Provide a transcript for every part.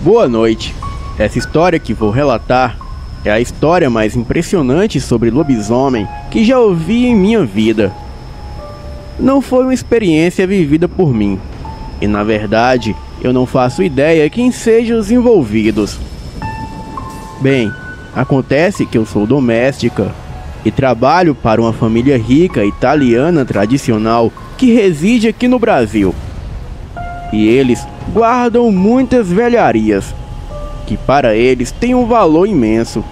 Boa noite. Essa história que vou relatar é a história mais impressionante sobre lobisomem que já ouvi em minha vida. Não foi uma experiência vivida por mim, e na verdade eu não faço ideia quem sejam os envolvidos. Bem, acontece que eu sou doméstica e trabalho para uma família rica italiana tradicional que reside aqui no Brasil. E eles guardam muitas velharias, que para eles têm um valor imenso.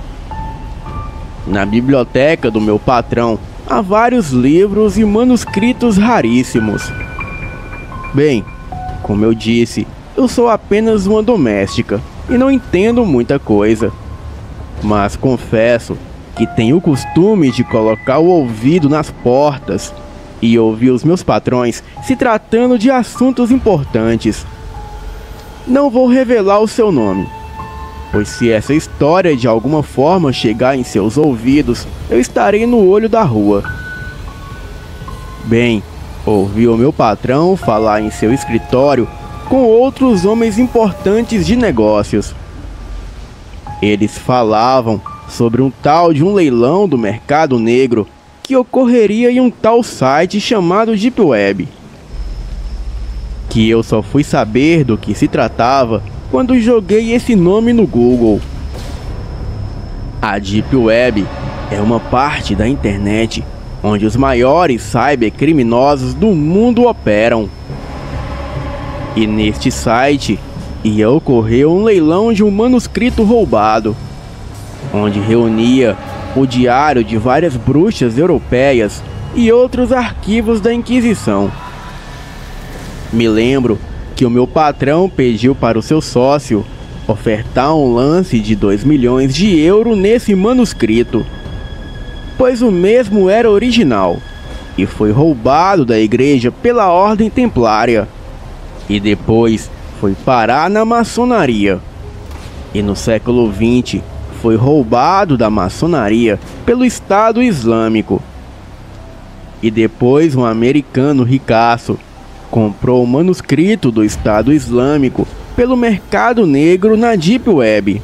Na biblioteca do meu patrão há vários livros e manuscritos raríssimos. Bem, como eu disse, eu sou apenas uma doméstica e não entendo muita coisa. Mas confesso que tenho o costume de colocar o ouvido nas portas e ouvir os meus patrões se tratando de assuntos importantes. Não vou revelar o seu nome, pois se essa história de alguma forma chegar em seus ouvidos, eu estarei no olho da rua. Bem, ouvi o meu patrão falar em seu escritório com outros homens importantes de negócios. Eles falavam sobre um tal de um leilão do mercado negro que ocorreria em um tal site chamado Deep Web, que eu só fui saber do que se tratava quando joguei esse nome no Google. A Deep Web é uma parte da internet onde os maiores cybercriminosos do mundo operam. E neste site ia ocorrer um leilão de um manuscrito roubado, onde reunia o diário de várias bruxas europeias e outros arquivos da Inquisição. Me lembro que o meu patrão pediu para o seu sócio ofertar um lance de 2 milhões de euros nesse manuscrito, pois o mesmo era original e foi roubado da igreja pela Ordem Templária e depois foi parar na maçonaria, e no século XX foi roubado da maçonaria pelo Estado Islâmico. E depois um americano ricaço comprou o manuscrito do Estado Islâmico pelo mercado negro na Deep Web.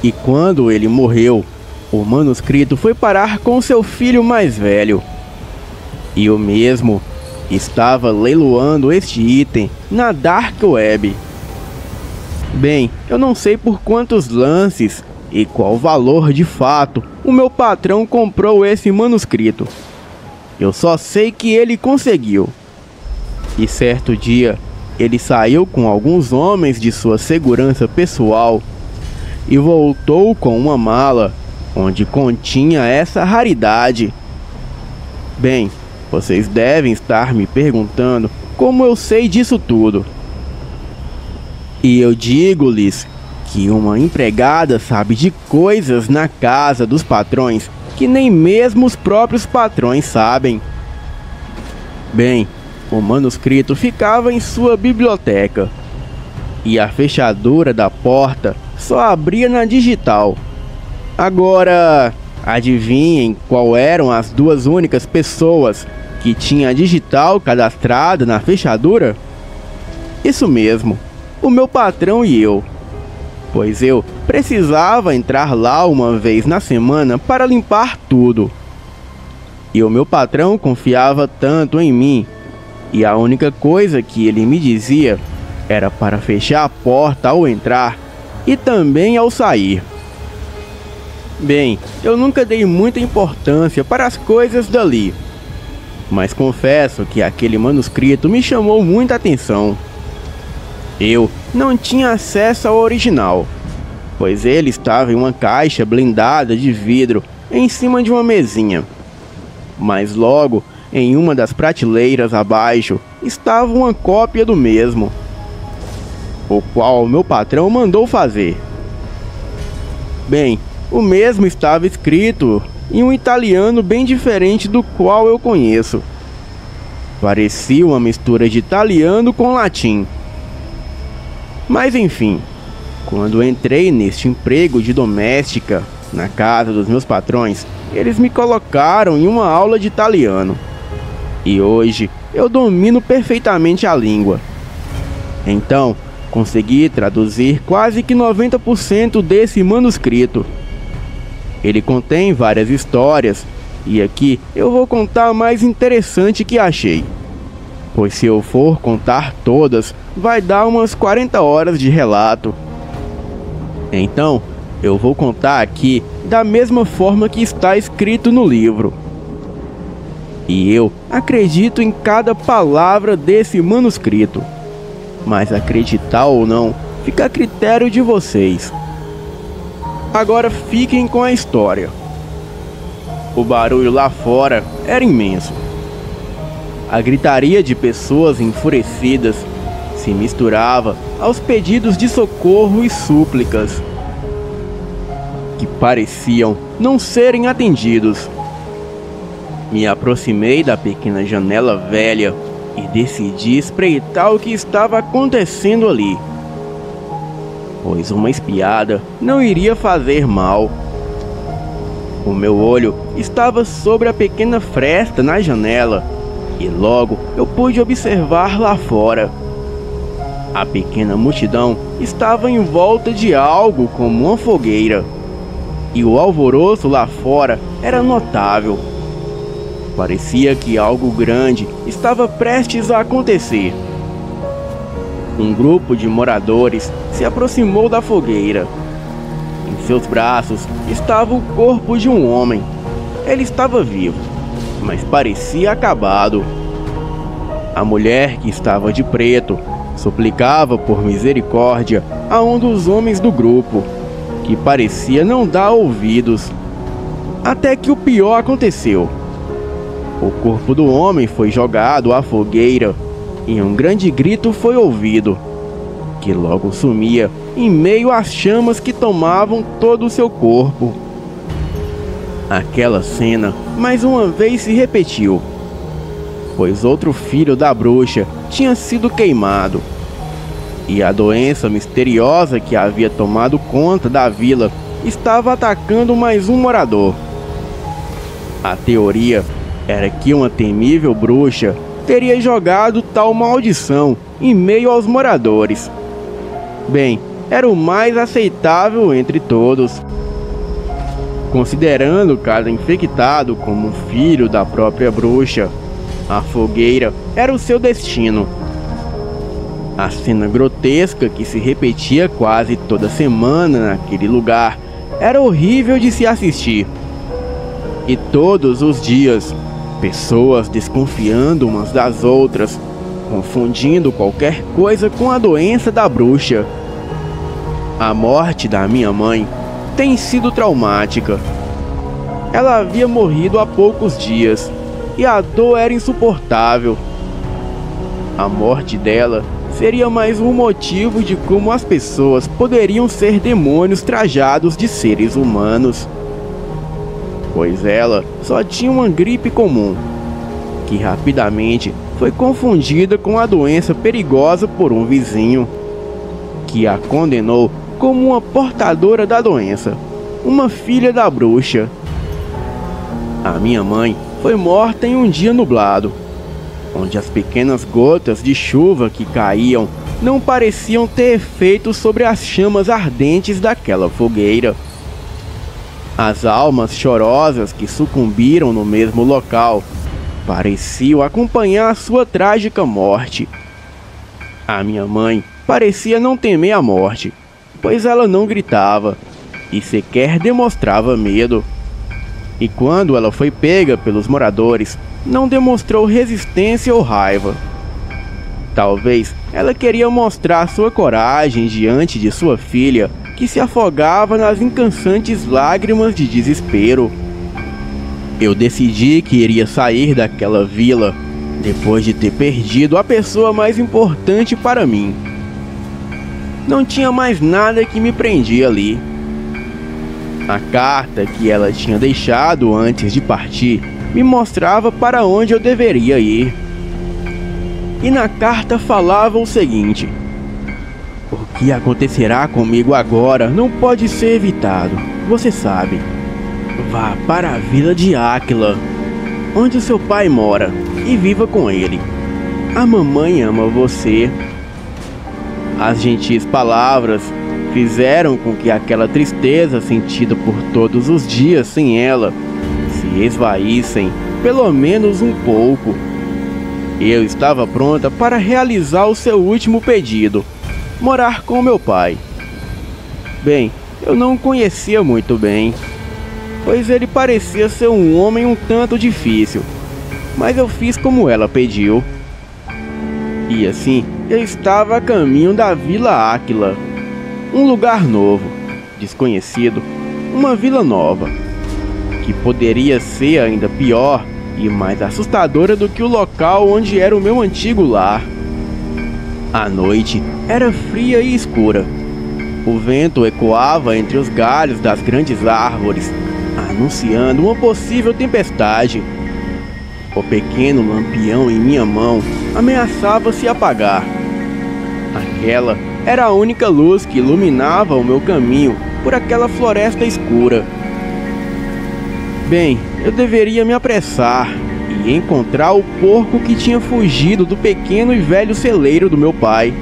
E quando ele morreu, o manuscrito foi parar com seu filho mais velho. E o mesmo estava leiloando este item na Dark Web. Bem, eu não sei por quantos lances e qual valor de fato o meu patrão comprou esse manuscrito. Eu só sei que ele conseguiu. E certo dia, ele saiu com alguns homens de sua segurança pessoal e voltou com uma mala onde continha essa raridade. Bem, vocês devem estar me perguntando como eu sei disso tudo. E eu digo-lhes que uma empregada sabe de coisas na casa dos patrões que nem mesmo os próprios patrões sabem. Bem, o manuscrito ficava em sua biblioteca e a fechadura da porta só abria na digital. Agora, adivinhem qual eram as duas únicas pessoas que tinham a digital cadastrada na fechadura? Isso mesmo, o meu patrão e eu, pois eu precisava entrar lá uma vez na semana para limpar tudo. E o meu patrão confiava tanto em mim, e a única coisa que ele me dizia era para fechar a porta ao entrar e também ao sair. Bem, eu nunca dei muita importância para as coisas dali, mas confesso que aquele manuscrito me chamou muita atenção. Eu não tinha acesso ao original, pois ele estava em uma caixa blindada de vidro em cima de uma mesinha. Mas logo, em uma das prateleiras abaixo, estava uma cópia do mesmo, o qual o meu patrão mandou fazer. Bem, o mesmo estava escrito em um italiano bem diferente do qual eu conheço. Parecia uma mistura de italiano com latim. Mas enfim, quando entrei neste emprego de doméstica na casa dos meus patrões, eles me colocaram em uma aula de italiano. E hoje eu domino perfeitamente a língua. Então, Consegui traduzir quase que 90% desse manuscrito. Ele contém várias histórias, e aqui eu vou contar a mais interessante que achei. Pois se eu for contar todas, vai dar umas 40 horas de relato. Então, eu vou contar aqui da mesma forma que está escrito no livro. E eu acredito em cada palavra desse manuscrito. Mas acreditar ou não, fica a critério de vocês. Agora fiquem com a história. O barulho lá fora era imenso. A gritaria de pessoas enfurecidas se misturava aos pedidos de socorro e súplicas, que pareciam não serem atendidos. Me aproximei da pequena janela velha e decidi espreitar o que estava acontecendo ali, pois uma espiada não iria fazer mal. O meu olho estava sobre a pequena fresta na janela e logo eu pude observar lá fora. A pequena multidão estava em volta de algo como uma fogueira, e o alvoroço lá fora era notável. Parecia que algo grande estava prestes a acontecer. Um grupo de moradores se aproximou da fogueira. Em seus braços estava o corpo de um homem. Ele estava vivo, mas parecia acabado. A mulher, que estava de preto, suplicava por misericórdia a um dos homens do grupo, que parecia não dar ouvidos. Até que o pior aconteceu. O corpo do homem foi jogado à fogueira e um grande grito foi ouvido, que logo sumia em meio às chamas que tomavam todo o seu corpo. Aquela cena mais uma vez se repetiu, pois outro filho da bruxa tinha sido queimado, e a doença misteriosa que havia tomado conta da vila estava atacando mais um morador. A teoria era que uma temível bruxa teria jogado tal maldição em meio aos moradores. Bem, era o mais aceitável entre todos, considerando cada infectado como um filho da própria bruxa. A fogueira era o seu destino. A cena grotesca que se repetia quase toda semana naquele lugar era horrível de se assistir. E todos os dias, pessoas desconfiando umas das outras, confundindo qualquer coisa com a doença da bruxa. A morte da minha mãe tem sido traumática. Ela havia morrido há poucos dias e a dor era insuportável. A morte dela seria mais um motivo de como as pessoas poderiam ser demônios trajados de seres humanos, pois ela só tinha uma gripe comum, que rapidamente foi confundida com a doença perigosa por um vizinho, que a condenou como uma portadora da doença, uma filha da bruxa. A minha mãe foi morta em um dia nublado, onde as pequenas gotas de chuva que caíam não pareciam ter efeito sobre as chamas ardentes daquela fogueira. As almas chorosas que sucumbiram no mesmo local pareciam acompanhar sua trágica morte. A minha mãe parecia não temer a morte, pois ela não gritava e sequer demonstrava medo. E quando ela foi pega pelos moradores, não demonstrou resistência ou raiva. Talvez ela queria mostrar sua coragem diante de sua filha, que se afogava nas incansantes lágrimas de desespero. Eu decidi que iria sair daquela vila depois de ter perdido a pessoa mais importante para mim. Não tinha mais nada que me prendia ali. A carta que ela tinha deixado antes de partir me mostrava para onde eu deveria ir. E na carta falava o seguinte: o que acontecerá comigo agora não pode ser evitado, você sabe. Vá para a vila de Áquila, onde o seu pai mora, e viva com ele. A mamãe ama você. As gentis palavras fizeram com que aquela tristeza sentida por todos os dias sem ela se esvaíssem, pelo menos um pouco. Eu estava pronta para realizar o seu último pedido: morar com meu pai. Bem, eu não o conhecia muito bem, pois ele parecia ser um homem um tanto difícil, mas eu fiz como ela pediu. E assim, eu estava a caminho da Vila Áquila, um lugar novo, desconhecido, uma vila nova, que poderia ser ainda pior e mais assustadora do que o local onde era o meu antigo lar. A noite era fria e escura. O vento ecoava entre os galhos das grandes árvores, anunciando uma possível tempestade. O pequeno lampião em minha mão ameaçava se apagar. Aquela era a única luz que iluminava o meu caminho por aquela floresta escura. Bem, eu deveria me apressar e encontrar o porco que tinha fugido do pequeno e velho celeiro do meu pai.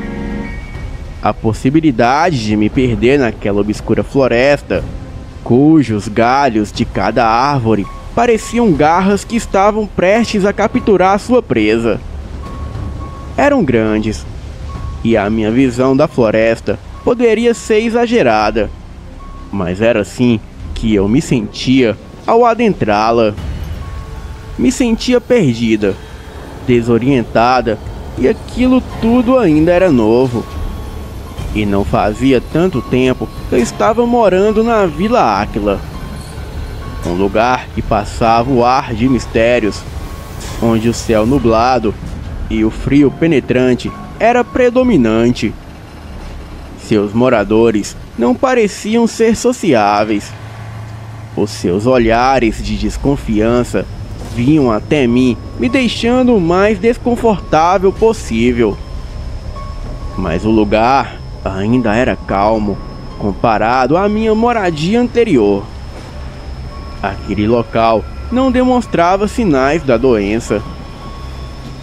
A possibilidade de me perder naquela obscura floresta, cujos galhos de cada árvore pareciam garras que estavam prestes a capturar sua presa, eram grandes, e a minha visão da floresta poderia ser exagerada, mas era assim que eu me sentia ao adentrá-la. Me sentia perdida, desorientada, e aquilo tudo ainda era novo. E não fazia tanto tempo que eu estava morando na Vila Áquila, um lugar que passava o ar de mistérios, onde o céu nublado e o frio penetrante era predominante. Seus moradores não pareciam ser sociáveis. Os seus olhares de desconfiança vinham até mim, me deixando o mais desconfortável possível. Mas o lugar ainda era calmo comparado à minha moradia anterior. Aquele local não demonstrava sinais da doença.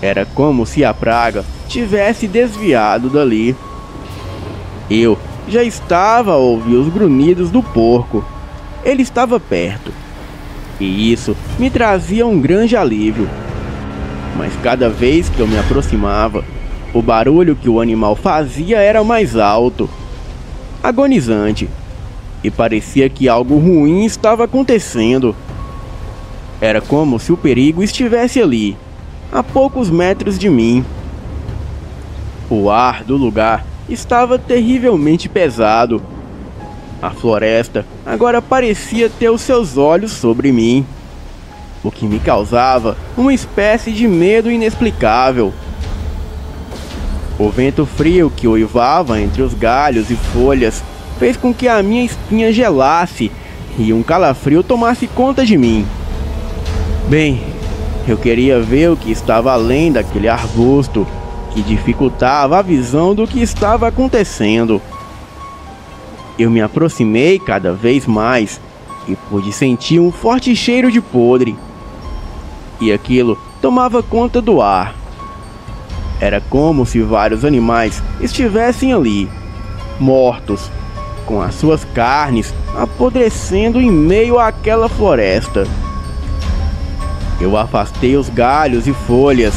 Era como se a praga tivesse desviado dali. Eu já estava a ouvir os grunhidos do porco. Ele estava perto, e isso me trazia um grande alívio. Mas cada vez que eu me aproximava, o barulho que o animal fazia era mais alto, agonizante, e parecia que algo ruim estava acontecendo. Era como se o perigo estivesse ali, a poucos metros de mim. O ar do lugar estava terrivelmente pesado. A floresta agora parecia ter os seus olhos sobre mim, o que me causava uma espécie de medo inexplicável. O vento frio que uivava entre os galhos e folhas fez com que a minha espinha gelasse e um calafrio tomasse conta de mim. Bem, eu queria ver o que estava além daquele arbusto que dificultava a visão do que estava acontecendo. Eu me aproximei cada vez mais e pude sentir um forte cheiro de podre. E aquilo tomava conta do ar. Era como se vários animais estivessem ali, mortos, com as suas carnes apodrecendo em meio àquela floresta. Eu afastei os galhos e folhas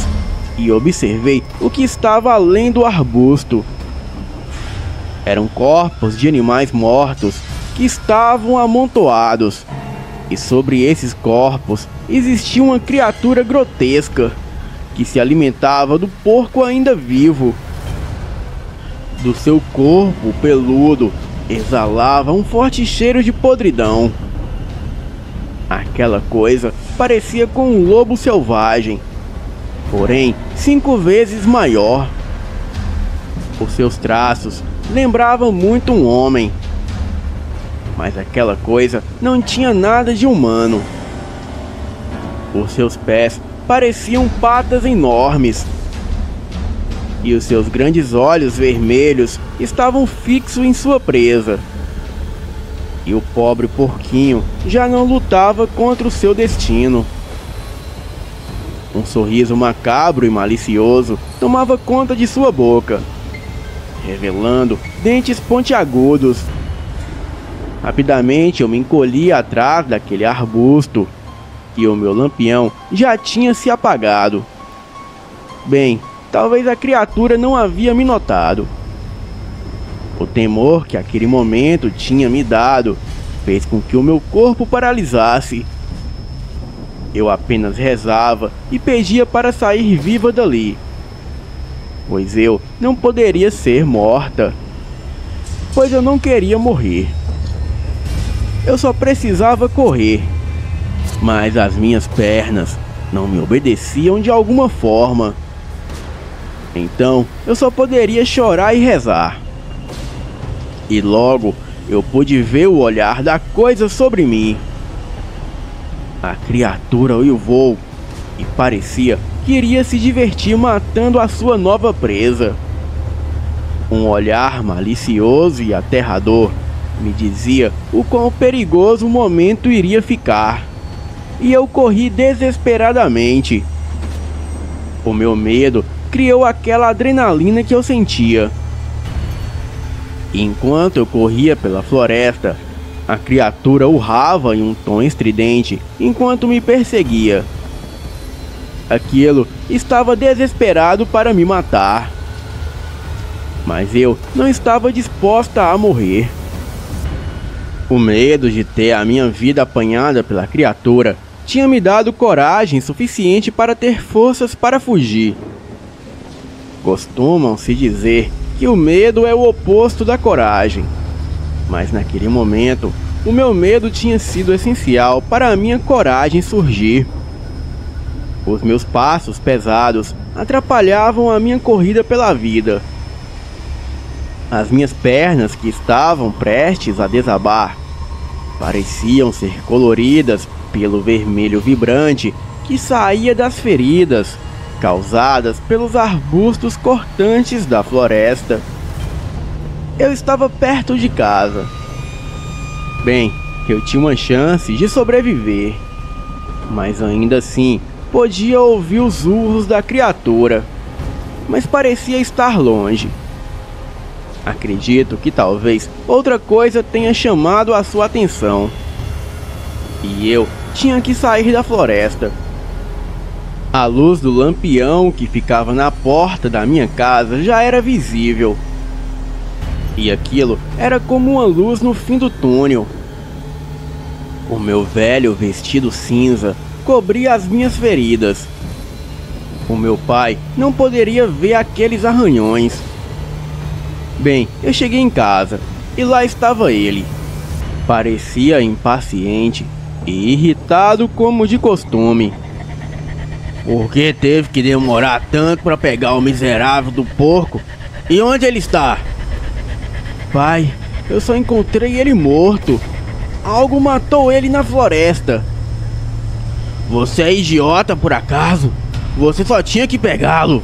e observei o que estava além do arbusto. Eram corpos de animais mortos que estavam amontoados, e sobre esses corpos existia uma criatura grotesca que se alimentava do porco ainda vivo. Do seu corpo peludo exalava um forte cheiro de podridão. Aquela coisa parecia com um lobo selvagem, porém 5 vezes maior. Os seus traços lembravam muito um homem, mas aquela coisa não tinha nada de humano. Os seus pés pareciam patas enormes, e os seus grandes olhos vermelhos estavam fixos em sua presa. E o pobre porquinho já não lutava contra o seu destino. Um sorriso macabro e malicioso tomava conta de sua boca, revelando dentes pontiagudos. Rapidamente eu me encolhi atrás daquele arbusto e o meu lampião já tinha se apagado. Bem, talvez a criatura não havia me notado. O temor que aquele momento tinha me dado fez com que o meu corpo paralisasse. Eu apenas rezava e pedia para sair viva dali, pois eu não poderia ser morta, pois eu não queria morrer. Eu só precisava correr, mas as minhas pernas não me obedeciam de alguma forma. Então eu só poderia chorar e rezar. E logo eu pude ver o olhar da coisa sobre mim. A criatura uivou e parecia que iria se divertir matando a sua nova presa. Um olhar malicioso e aterrador me dizia o quão perigoso o momento iria ficar. E eu corri desesperadamente. O meu medo criou aquela adrenalina que eu sentia. Enquanto eu corria pela floresta, a criatura urrava em um tom estridente enquanto me perseguia. Aquilo estava desesperado para me matar. Mas eu não estava disposta a morrer. O medo de ter a minha vida apanhada pela criatura tinha me dado coragem suficiente para ter forças para fugir. Costumam-se dizer que o medo é o oposto da coragem, mas naquele momento o meu medo tinha sido essencial para a minha coragem surgir. Os meus passos pesados atrapalhavam a minha corrida pela vida. As minhas pernas, que estavam prestes a desabar, pareciam ser coloridas pelo vermelho vibrante que saía das feridas causadas pelos arbustos cortantes da floresta. Eu estava perto de casa. Bem, eu tinha uma chance de sobreviver, mas ainda assim podia ouvir os urros da criatura, mas parecia estar longe. Acredito que talvez outra coisa tenha chamado a sua atenção, e eu tinha que sair da floresta. A luz do lampião que ficava na porta da minha casa já era visível, e aquilo era como uma luz no fim do túnel. O meu velho vestido cinza cobria as minhas feridas. O meu pai não poderia ver aqueles arranhões. Bem, eu cheguei em casa e lá estava ele. Parecia impaciente e irritado como de costume. Por que teve que demorar tanto para pegar o miserável do porco? E onde ele está? Pai, eu só encontrei ele morto. Algo matou ele na floresta. Você é idiota por acaso? Você só tinha que pegá-lo.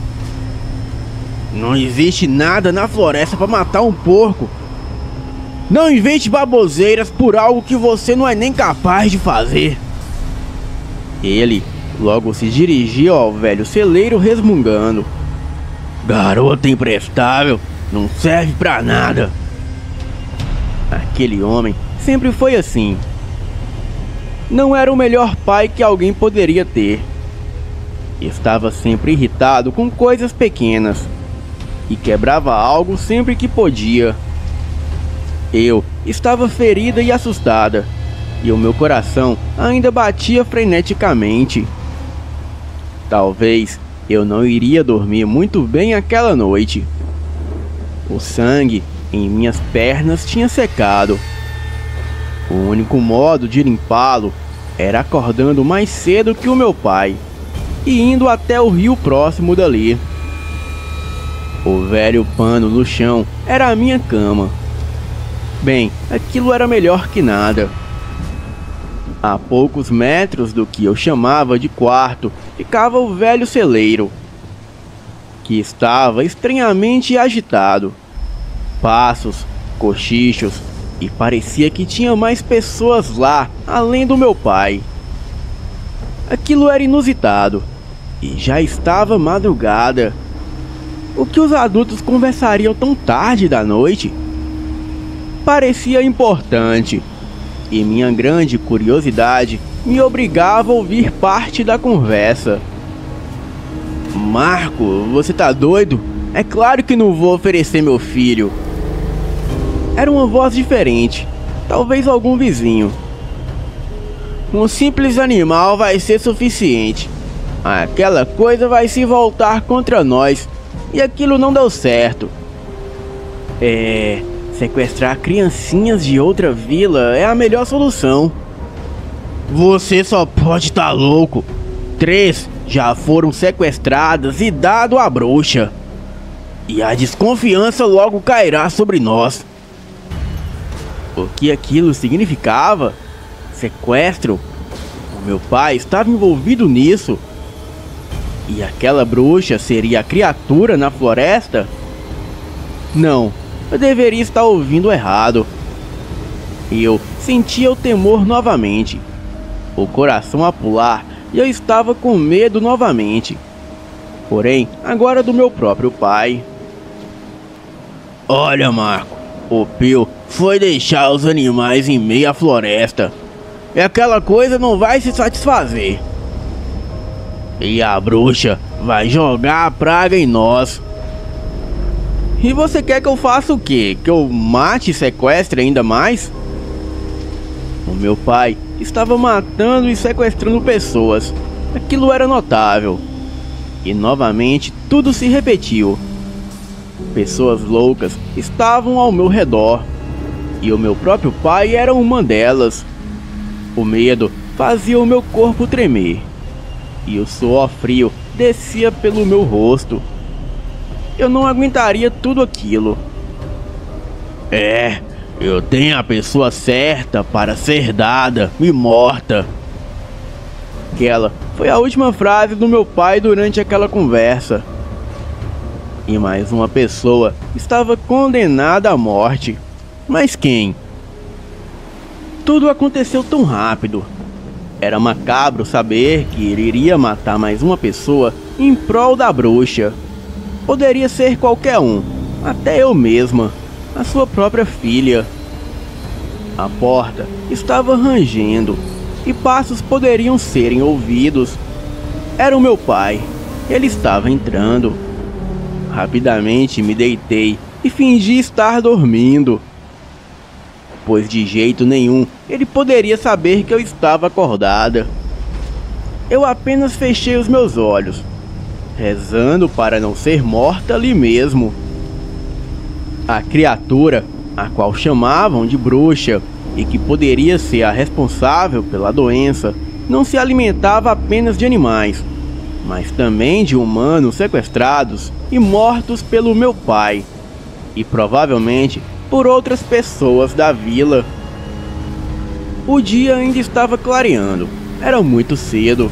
Não existe nada na floresta para matar um porco. Não invente baboseiras por algo que você não é nem capaz de fazer. Ele logo se dirigiu ao velho celeiro resmungando. Garota imprestável, não serve pra nada. Aquele homem sempre foi assim. Não era o melhor pai que alguém poderia ter. Estava sempre irritado com coisas pequenas e quebrava algo sempre que podia. Eu estava ferida e assustada, e o meu coração ainda batia freneticamente. Talvez eu não iria dormir muito bem aquela noite. O sangue em minhas pernas tinha secado. O único modo de limpá-lo era acordando mais cedo que o meu pai e indo até o rio próximo dali. O velho pano no chão era a minha cama. Bem, aquilo era melhor que nada. A poucos metros do que eu chamava de quarto ficava o velho celeiro, que estava estranhamente agitado. Passos, cochichos, e parecia que tinha mais pessoas lá além do meu pai. Aquilo era inusitado, e já estava madrugada. O que os adultos conversariam tão tarde da noite? Parecia importante, e minha grande curiosidade me obrigava a ouvir parte da conversa. Marco, você tá doido? É claro que não vou oferecer meu filho. Era uma voz diferente, talvez algum vizinho. Um simples animal vai ser suficiente. Aquela coisa vai se voltar contra nós, e aquilo não deu certo. Sequestrar criancinhas de outra vila é a melhor solução. Você só pode estar louco. 3 já foram sequestradas e dado à bruxa. E a desconfiança logo cairá sobre nós. O que aquilo significava? Sequestro? O meu pai estava envolvido nisso. E aquela bruxa seria a criatura na floresta? Não, eu deveria estar ouvindo errado. Eu sentia o temor novamente, o coração a pular, e eu estava com medo novamente. Porém, agora do meu próprio pai. Olha, Marco, o Pio foi deixar os animais em meio à floresta. E aquela coisa não vai se satisfazer. E a bruxa vai jogar a praga em nós. E você quer que eu faça o quê? Que eu mate e sequestre ainda mais? O meu pai estava matando e sequestrando pessoas. Aquilo era notável. E novamente tudo se repetiu. Pessoas loucas estavam ao meu redor. E o meu próprio pai era uma delas. O medo fazia o meu corpo tremer. E o suor frio descia pelo meu rosto. Eu não aguentaria tudo aquilo. Eu tenho a pessoa certa para ser dada e morta. Aquela foi a última frase do meu pai durante aquela conversa. E mais uma pessoa estava condenada à morte. Mas quem? Tudo aconteceu tão rápido. Era macabro saber que ele iria matar mais uma pessoa em prol da bruxa. Poderia ser qualquer um, até eu mesma, a sua própria filha. A porta estava rangendo e passos poderiam serem ouvidos. Era o meu pai, ele estava entrando. Rapidamente me deitei e fingi estar dormindo, pois de jeito nenhum ele poderia saber que eu estava acordada. Eu apenas fechei os meus olhos, rezando para não ser morta ali mesmo. A criatura, a qual chamavam de bruxa e que poderia ser a responsável pela doença, não se alimentava apenas de animais, mas também de humanos sequestrados e mortos pelo meu pai, e provavelmente por outras pessoas da vila. O dia ainda estava clareando, era muito cedo,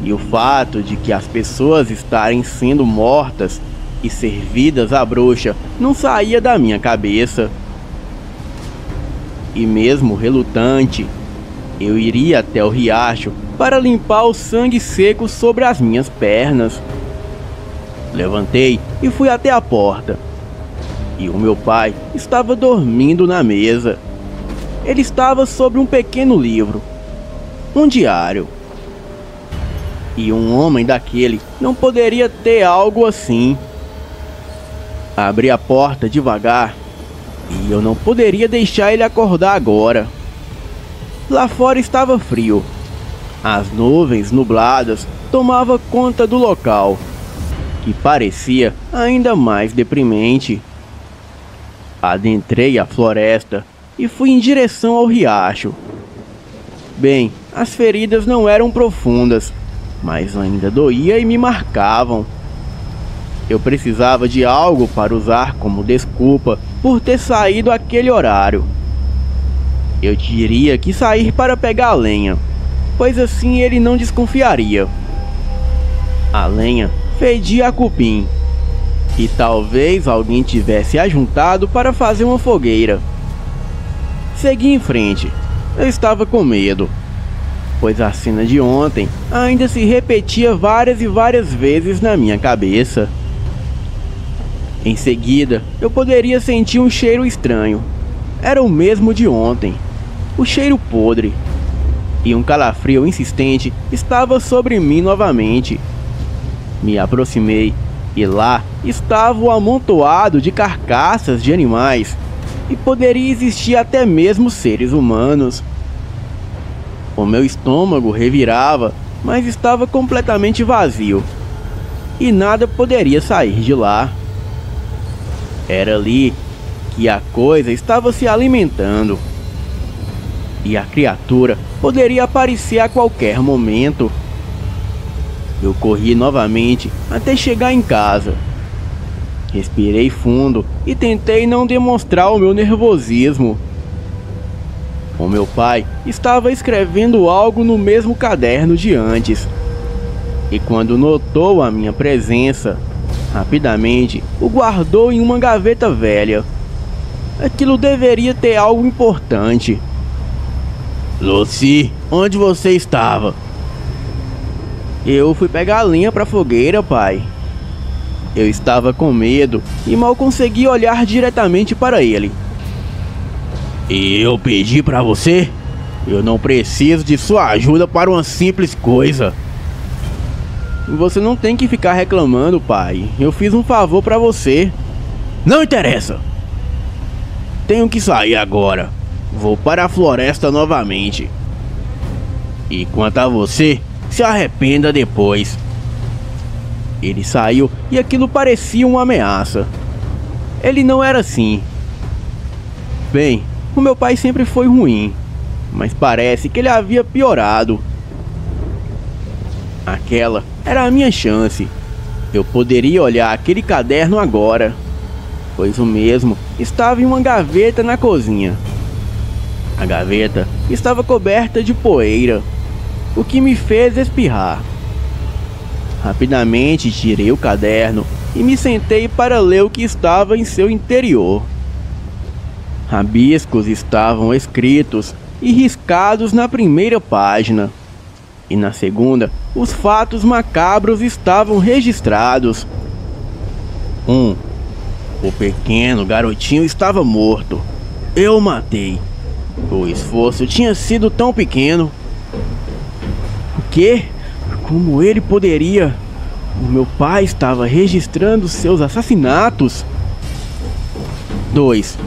e o fato de que as pessoas estarem sendo mortas e servidas à bruxa não saía da minha cabeça. E mesmo relutante, eu iria até o riacho para limpar o sangue seco sobre as minhas pernas. Levantei e fui até a porta. E o meu pai estava dormindo na mesa. Ele estava sobre um pequeno livro, um diário. E um homem daquele não poderia ter algo assim. Abri a porta devagar e eu não poderia deixar ele acordar agora. Lá fora estava frio. As nuvens nubladas tomavam conta do local, que parecia ainda mais deprimente. Adentrei a floresta e fui em direção ao riacho. Bem, as feridas não eram profundas, mas ainda doía e me marcavam. Eu precisava de algo para usar como desculpa por ter saído àquele horário. Eu diria que sair para pegar a lenha, pois assim ele não desconfiaria. A lenha fedia a cupim, e talvez alguém tivesse ajuntado para fazer uma fogueira. Segui em frente. Eu estava com medo, pois a cena de ontem ainda se repetia várias e várias vezes na minha cabeça. Em seguida, eu poderia sentir um cheiro estranho. Era o mesmo de ontem, o cheiro podre. E um calafrio insistente estava sobre mim novamente. Me aproximei e lá estava o amontoado de carcaças de animais. E poderia existir até mesmo seres humanos. O meu estômago revirava, mas estava completamente vazio. E nada poderia sair de lá. Era ali que a coisa estava se alimentando. E a criatura poderia aparecer a qualquer momento. Eu corri novamente até chegar em casa. Respirei fundo e tentei não demonstrar o meu nervosismo. O meu pai estava escrevendo algo no mesmo caderno de antes. E quando notou a minha presença, rapidamente o guardou em uma gaveta velha. Aquilo deveria ter algo importante. Lucy, onde você estava? Eu fui pegar lenha para a fogueira, pai. Eu estava com medo e mal consegui olhar diretamente para ele. E eu pedi para você? Eu não preciso de sua ajuda para uma simples coisa. Você não tem que ficar reclamando, pai. Eu fiz um favor para você. Não interessa. Tenho que sair agora. Vou para a floresta novamente. E quanto a você, se arrependa depois. Ele saiu e aquilo parecia uma ameaça. Ele não era assim. Bem, o meu pai sempre foi ruim, mas parece que ele havia piorado. Aquela era a minha chance. Eu poderia olhar aquele caderno agora, pois o mesmo estava em uma gaveta na cozinha. A gaveta estava coberta de poeira, o que me fez espirrar. Rapidamente tirei o caderno e me sentei para ler o que estava em seu interior. Rabiscos estavam escritos e riscados na primeira página. E na segunda, os fatos macabros estavam registrados. 1. O pequeno garotinho estava morto. Eu o matei. O esforço tinha sido tão pequeno. O quê? Como ele poderia? O meu pai estava registrando seus assassinatos. 2.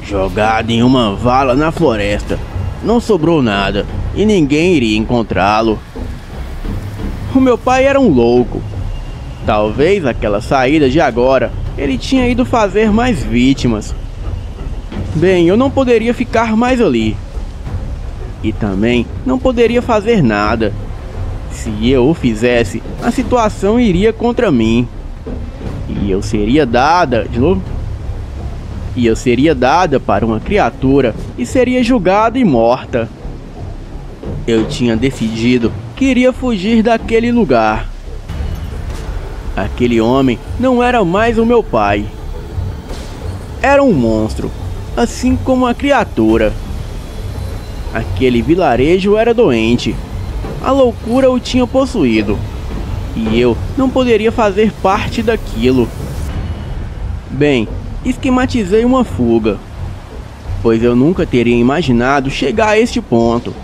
Jogado em uma vala na floresta. Não sobrou nada e ninguém iria encontrá-lo. O meu pai era um louco. Talvez naquela saída de agora ele tinha ido fazer mais vítimas. Bem, eu não poderia ficar mais ali. E também não poderia fazer nada. Se eu o fizesse, a situação iria contra mim. E eu seria dada para uma criatura e seria julgada e morta. Eu tinha decidido que iria fugir daquele lugar. Aquele homem não era mais o meu pai. Era um monstro, assim como a criatura. Aquele vilarejo era doente. A loucura o tinha possuído. E eu não poderia fazer parte daquilo. Bem, esquematizei uma fuga, pois eu nunca teria imaginado chegar a este ponto.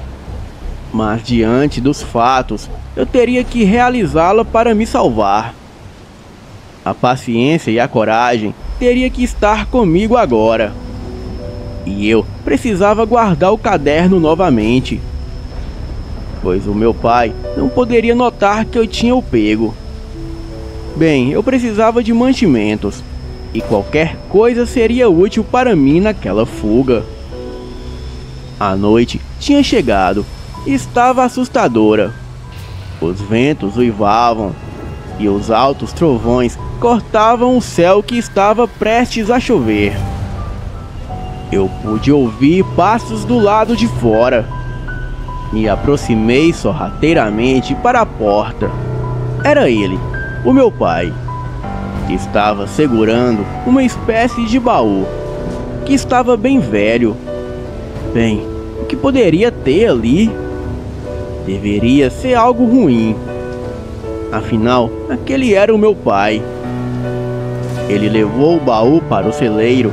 Mas diante dos fatos, eu teria que realizá-la para me salvar. A paciência e a coragem teria que estar comigo agora. E eu precisava guardar o caderno novamente, pois o meu pai não poderia notar que eu tinha o pego. Bem, eu precisava de mantimentos, e qualquer coisa seria útil para mim naquela fuga. A noite tinha chegado e estava assustadora. Os ventos uivavam e os altos trovões cortavam o céu que estava prestes a chover. Eu pude ouvir passos do lado de fora. Me aproximei sorrateiramente para a porta. Era ele, o meu pai, que estava segurando uma espécie de baú, que estava bem velho. Bem, o que poderia ter ali? Deveria ser algo ruim. Afinal, aquele era o meu pai. Ele levou o baú para o celeiro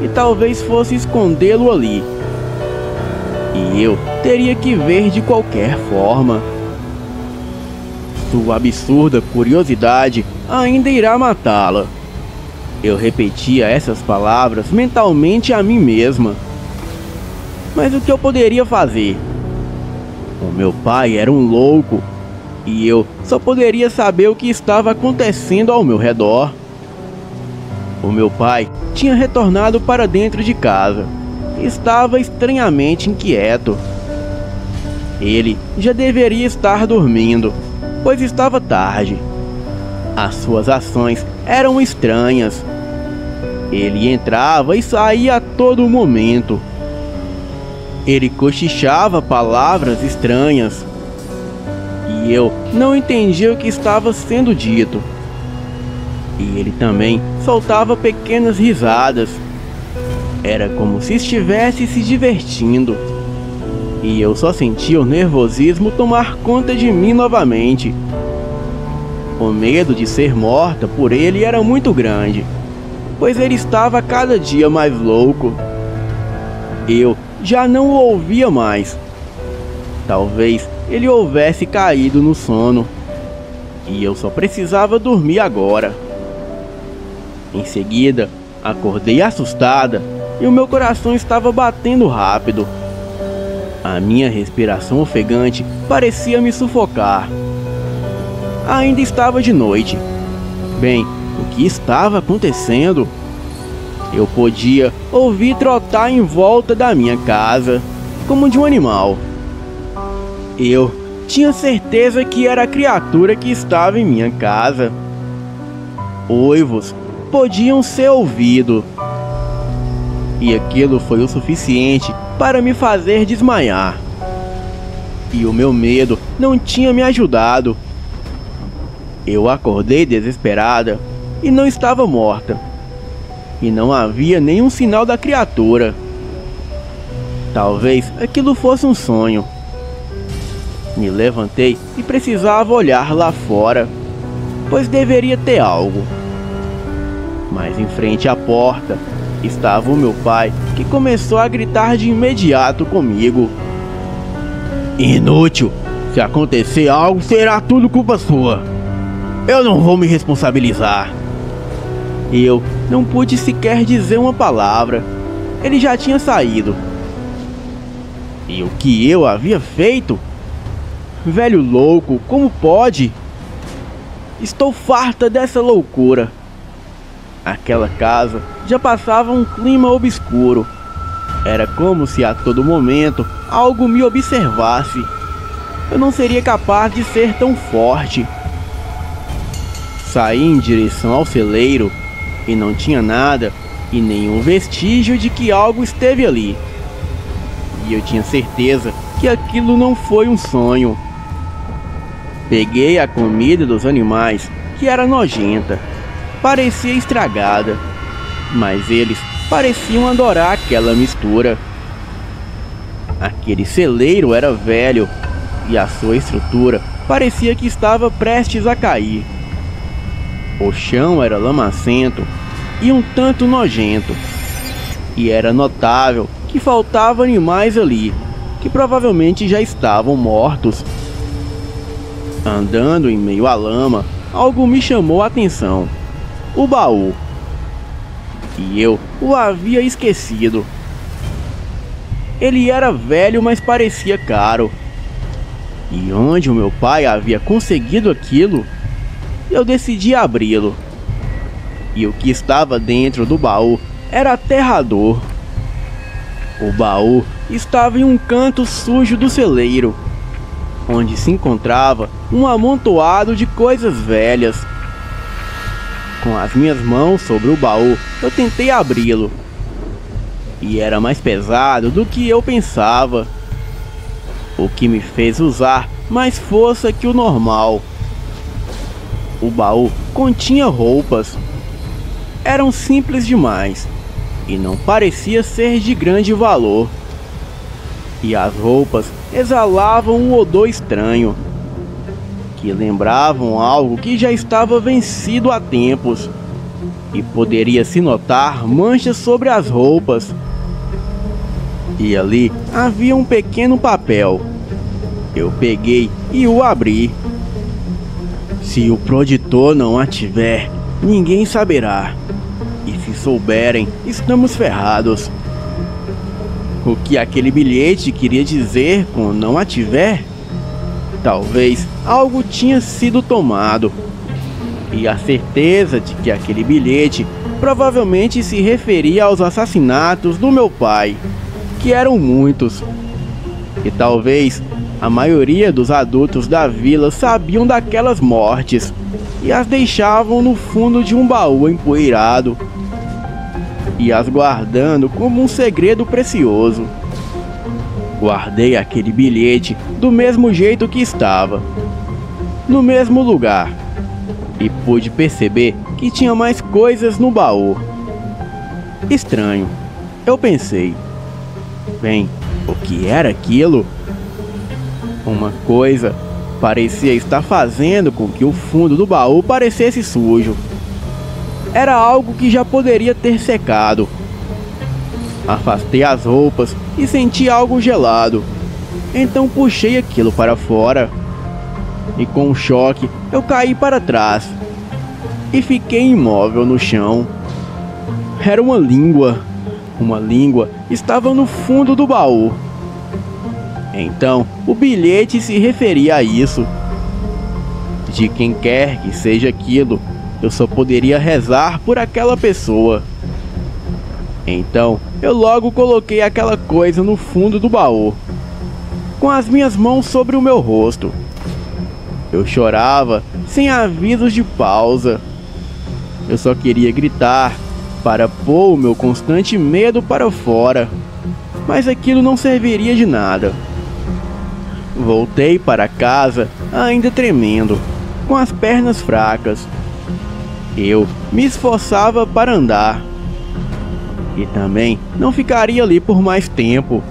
e talvez fosse escondê-lo ali. E eu teria que ver de qualquer forma. Sua absurda curiosidade ainda irá matá-la. Eu repetia essas palavras mentalmente a mim mesma. Mas o que eu poderia fazer? O meu pai era um louco e eu só poderia saber o que estava acontecendo ao meu redor. O meu pai tinha retornado para dentro de casa. Estava estranhamente inquieto. Ele já deveria estar dormindo, pois estava tarde. As suas ações eram estranhas. Ele entrava e saía a todo momento. Ele cochichava palavras estranhas. E eu não entendia o que estava sendo dito. E ele também soltava pequenas risadas. Era como se estivesse se divertindo. E eu só sentia o nervosismo tomar conta de mim novamente. O medo de ser morta por ele era muito grande, pois ele estava cada dia mais louco. Eu já não o ouvia mais. Talvez ele houvesse caído no sono. E eu só precisava dormir agora. Em seguida, acordei assustada e o meu coração estava batendo rápido. A minha respiração ofegante parecia me sufocar. Ainda estava de noite. Bem, o que estava acontecendo? Eu podia ouvir trotar em volta da minha casa, como de um animal. Eu tinha certeza que era a criatura que estava em minha casa. Uivos podiam ser ouvidos. E aquilo foi o suficiente para me fazer desmaiar. E o meu medo não tinha me ajudado. Eu acordei desesperada e não estava morta. E não havia nenhum sinal da criatura. Talvez aquilo fosse um sonho. Me levantei e precisava olhar lá fora, pois deveria ter algo. Mas em frente à porta estava o meu pai, que começou a gritar de imediato comigo. Inútil! Se acontecer algo, será tudo culpa sua. Eu não vou me responsabilizar. Eu não pude sequer dizer uma palavra. Ele já tinha saído. E o que eu havia feito? Velho louco, como pode? Estou farta dessa loucura. Aquela casa já passava um clima obscuro. Era como se a todo momento algo me observasse. Eu não seria capaz de ser tão forte. Saí em direção ao celeiro e não tinha nada e nenhum vestígio de que algo esteve ali. E eu tinha certeza que aquilo não foi um sonho. Peguei a comida dos animais, que era nojenta. Parecia estragada, mas eles pareciam adorar aquela mistura. Aquele celeiro era velho e a sua estrutura parecia que estava prestes a cair. O chão era lamacento e um tanto nojento, e era notável que faltavam animais ali, que provavelmente já estavam mortos. Andando em meio à lama, algo me chamou a atenção. O baú. E eu o havia esquecido. Ele era velho, mas parecia caro. E onde o meu pai havia conseguido aquilo? Eu decidi abri-lo. E o que estava dentro do baú era aterrador. O baú estava em um canto sujo do celeiro, onde se encontrava um amontoado de coisas velhas. Com as minhas mãos sobre o baú, eu tentei abri-lo. E era mais pesado do que eu pensava, o que me fez usar mais força que o normal. O baú continha roupas. Eram simples demais e não parecia ser de grande valor. E as roupas exalavam um odor estranho, que lembravam algo que já estava vencido há tempos. e poderia se notar manchas sobre as roupas. E ali havia um pequeno papel. Eu peguei e o abri. Se o proditor não a tiver, ninguém saberá. E se souberem, estamos ferrados. O que aquele bilhete queria dizer com não a tiver? Talvez algo tinha sido tomado. E a certeza de que aquele bilhete provavelmente se referia aos assassinatos do meu pai, que eram muitos. E talvez a maioria dos adultos da vila sabiam daquelas mortes e as deixavam no fundo de um baú empoeirado, e as guardando como um segredo precioso. Guardei aquele bilhete do mesmo jeito que estava, no mesmo lugar, e pude perceber que tinha mais coisas no baú. Estranho, eu pensei. Bem, o que era aquilo? Uma coisa parecia estar fazendo com que o fundo do baú parecesse sujo. Era algo que já poderia ter secado. Afastei as roupas e senti algo gelado. Então puxei aquilo para fora. E com um choque eu caí para trás. E fiquei imóvel no chão. Era uma língua. Uma língua estava no fundo do baú. Então o bilhete se referia a isso. De quem quer que seja aquilo, eu só poderia rezar por aquela pessoa. Então eu logo coloquei aquela coisa no fundo do baú, com as minhas mãos sobre o meu rosto. Eu chorava sem avisos de pausa. Eu só queria gritar para pôr o meu constante medo para fora, mas aquilo não serviria de nada. Voltei para casa ainda tremendo, com as pernas fracas. Eu me esforçava para andar. E também não ficaria ali por mais tempo.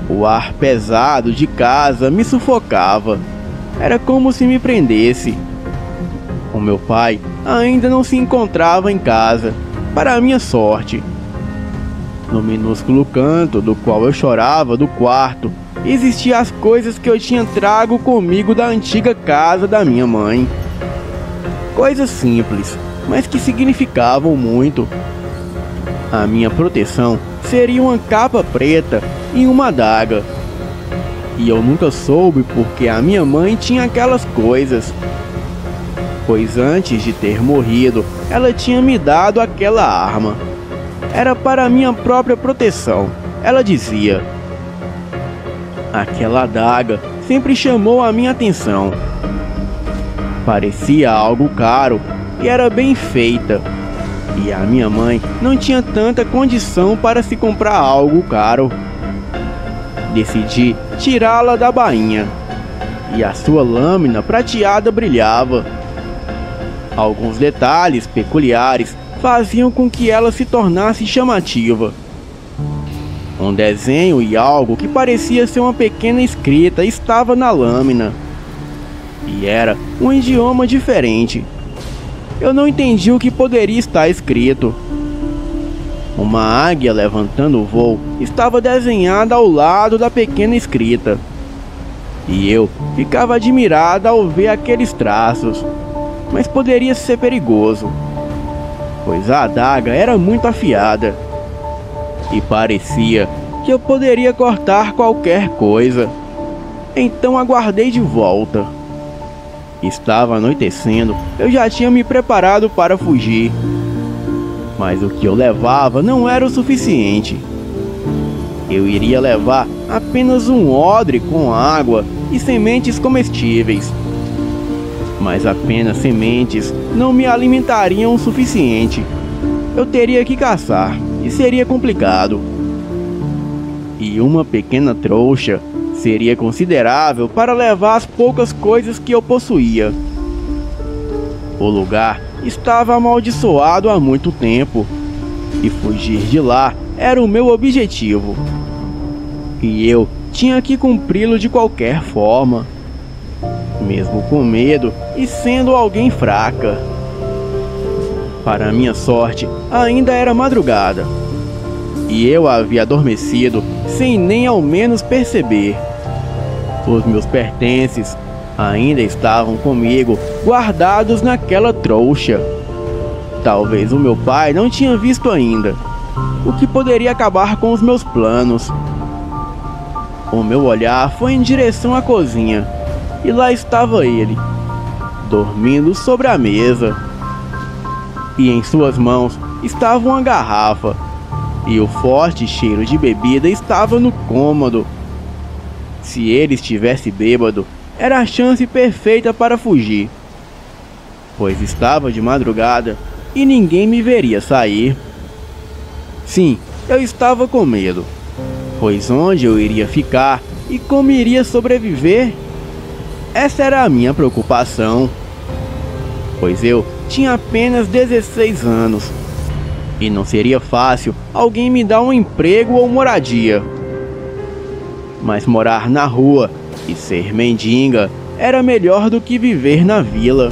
O ar pesado de casa me sufocava. Era como se me prendesse. O meu pai ainda não se encontrava em casa, para minha sorte. No minúsculo canto do qual eu chorava do quarto, existiam as coisas que eu tinha trago comigo da antiga casa da minha mãe. Coisas simples, mas que significavam muito. A minha proteção seria uma capa preta e uma adaga. E eu nunca soube porque a minha mãe tinha aquelas coisas. Pois antes de ter morrido, ela tinha me dado aquela arma. Era para minha própria proteção, ela dizia. Aquela adaga sempre chamou a minha atenção. Parecia algo caro e era bem feita. E a minha mãe não tinha tanta condição para se comprar algo caro. Decidi tirá-la da bainha. E a sua lâmina prateada brilhava. Alguns detalhes peculiares faziam com que ela se tornasse chamativa. Um desenho e algo que parecia ser uma pequena escrita estava na lâmina. E era um idioma diferente. Eu não entendi o que poderia estar escrito. Uma águia levantando o voo estava desenhada ao lado da pequena escrita. E eu ficava admirada ao ver aqueles traços. Mas poderia ser perigoso, pois a adaga era muito afiada. E parecia que eu poderia cortar qualquer coisa. Então aguardei de volta. Estava anoitecendo, eu já tinha me preparado para fugir. Mas o que eu levava não era o suficiente. Eu iria levar apenas um odre com água e sementes comestíveis. Mas apenas sementes não me alimentariam o suficiente. Eu teria que caçar, e seria complicado. E uma pequena trouxa seria considerável para levar as poucas coisas que eu possuía. O lugar estava amaldiçoado há muito tempo, e fugir de lá era o meu objetivo. E eu tinha que cumpri-lo de qualquer forma, mesmo com medo e sendo alguém fraca. Para minha sorte, ainda era madrugada, e eu havia adormecido sem nem ao menos perceber. Os meus pertences ainda estavam comigo, guardados naquela trouxa. Talvez o meu pai não tinha visto ainda, o que poderia acabar com os meus planos. O meu olhar foi em direção à cozinha, e lá estava ele, dormindo sobre a mesa. E em suas mãos estava uma garrafa, e o forte cheiro de bebida estava no cômodo. Se ele estivesse bêbado, era a chance perfeita para fugir, pois estava de madrugada e ninguém me veria sair. Sim, eu estava com medo, pois onde eu iria ficar e como iria sobreviver? Essa era a minha preocupação, pois eu tinha apenas 16 anos e não seria fácil alguém me dar um emprego ou moradia. Mas morar na rua e ser mendiga era melhor do que viver na vila.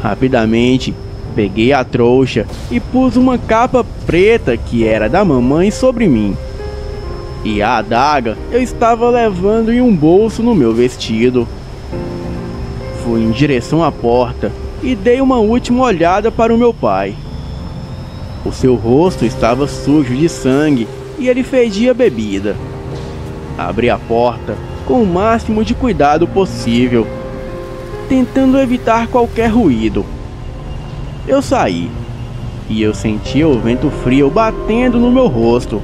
Rapidamente, peguei a trouxa e pus uma capa preta que era da mamãe sobre mim. E a adaga eu estava levando em um bolso no meu vestido. Fui em direção à porta e dei uma última olhada para o meu pai. O seu rosto estava sujo de sangue e ele fedia bebida. Abri a porta com o máximo de cuidado possível, tentando evitar qualquer ruído. Eu saí e eu sentia o vento frio batendo no meu rosto.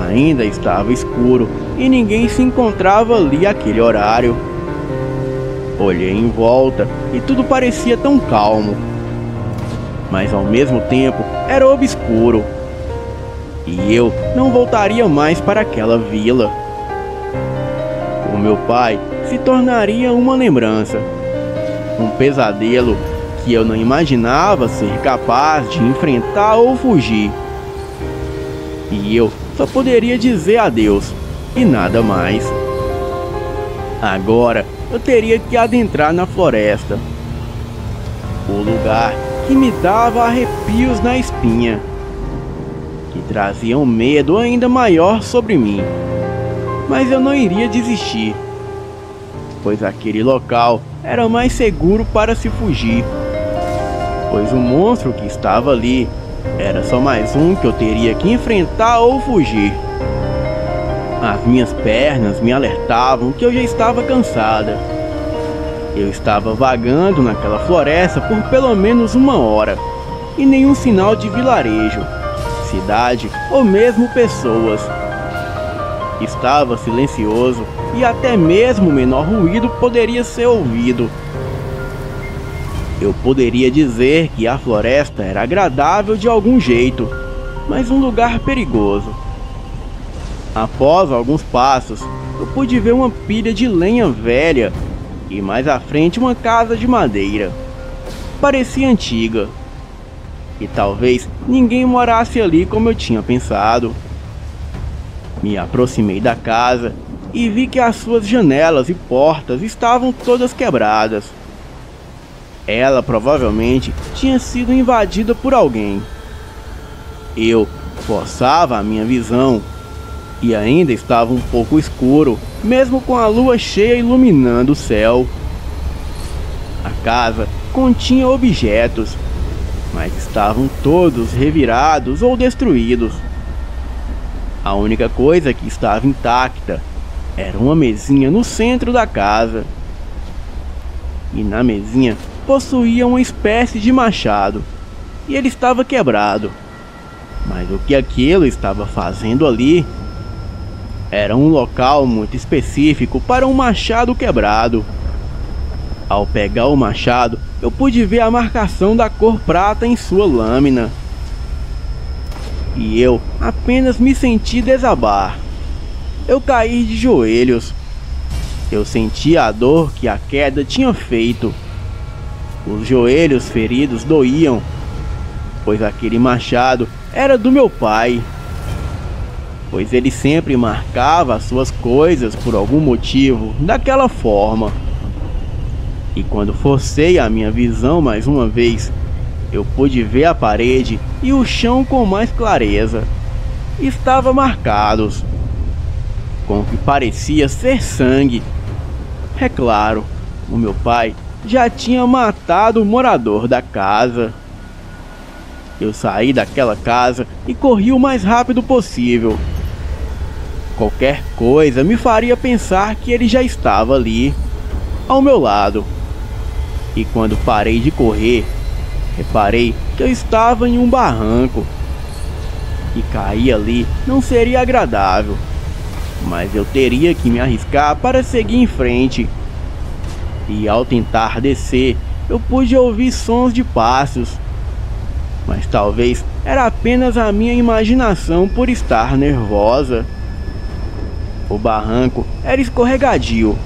Ainda estava escuro e ninguém se encontrava ali àquele horário. Olhei em volta e tudo parecia tão calmo, mas ao mesmo tempo era obscuro. E eu não voltaria mais para aquela vila. O meu pai se tornaria uma lembrança, um pesadelo que eu não imaginava ser capaz de enfrentar ou fugir. E eu só poderia dizer adeus e nada mais. Agora eu teria que adentrar na floresta, o lugar que me dava arrepios na espinha, que trazia um medo ainda maior sobre mim. Mas eu não iria desistir, pois aquele local era mais seguro para se fugir, pois o monstro que estava ali era só mais um que eu teria que enfrentar ou fugir. As minhas pernas me alertavam que eu já estava cansada. Eu estava vagando naquela floresta por pelo menos uma hora, e nenhum sinal de vilarejo, cidade ou mesmo pessoas. Estava silencioso e até mesmo o menor ruído poderia ser ouvido. Eu poderia dizer que a floresta era agradável de algum jeito, mas um lugar perigoso. Após alguns passos, eu pude ver uma pilha de lenha velha e mais à frente uma casa de madeira. Parecia antiga, e talvez ninguém morasse ali como eu tinha pensado. Me aproximei da casa e vi que as suas janelas e portas estavam todas quebradas. Ela provavelmente tinha sido invadida por alguém. Eu forçava a minha visão e ainda estava um pouco escuro, mesmo com a lua cheia iluminando o céu. A casa continha objetos, mas estavam todos revirados ou destruídos. A única coisa que estava intacta era uma mesinha no centro da casa. E na mesinha possuía uma espécie de machado, e ele estava quebrado. Mas o que aquilo estava fazendo ali? Era um local muito específico para um machado quebrado. Ao pegar o machado, eu pude ver a marcação da cor prata em sua lâmina. E eu apenas me senti desabar. Eu caí de joelhos. Eu sentia a dor que a queda tinha feito. Os joelhos feridos doíam, pois aquele machado era do meu pai. Pois ele sempre marcava as suas coisas por algum motivo daquela forma. E quando forcei a minha visão mais uma vez, eu pude ver a parede e o chão com mais clareza. Estavam marcados com o que parecia ser sangue. É claro, o meu pai já tinha matado o morador da casa. Eu saí daquela casa e corri o mais rápido possível. Qualquer coisa me faria pensar que ele já estava ali, ao meu lado. E quando parei de correr, reparei que eu estava em um barranco. E cair ali não seria agradável, mas eu teria que me arriscar para seguir em frente. E ao tentar descer, eu pude ouvir sons de passos. Mas talvez era apenas a minha imaginação por estar nervosa. O barranco era escorregadio,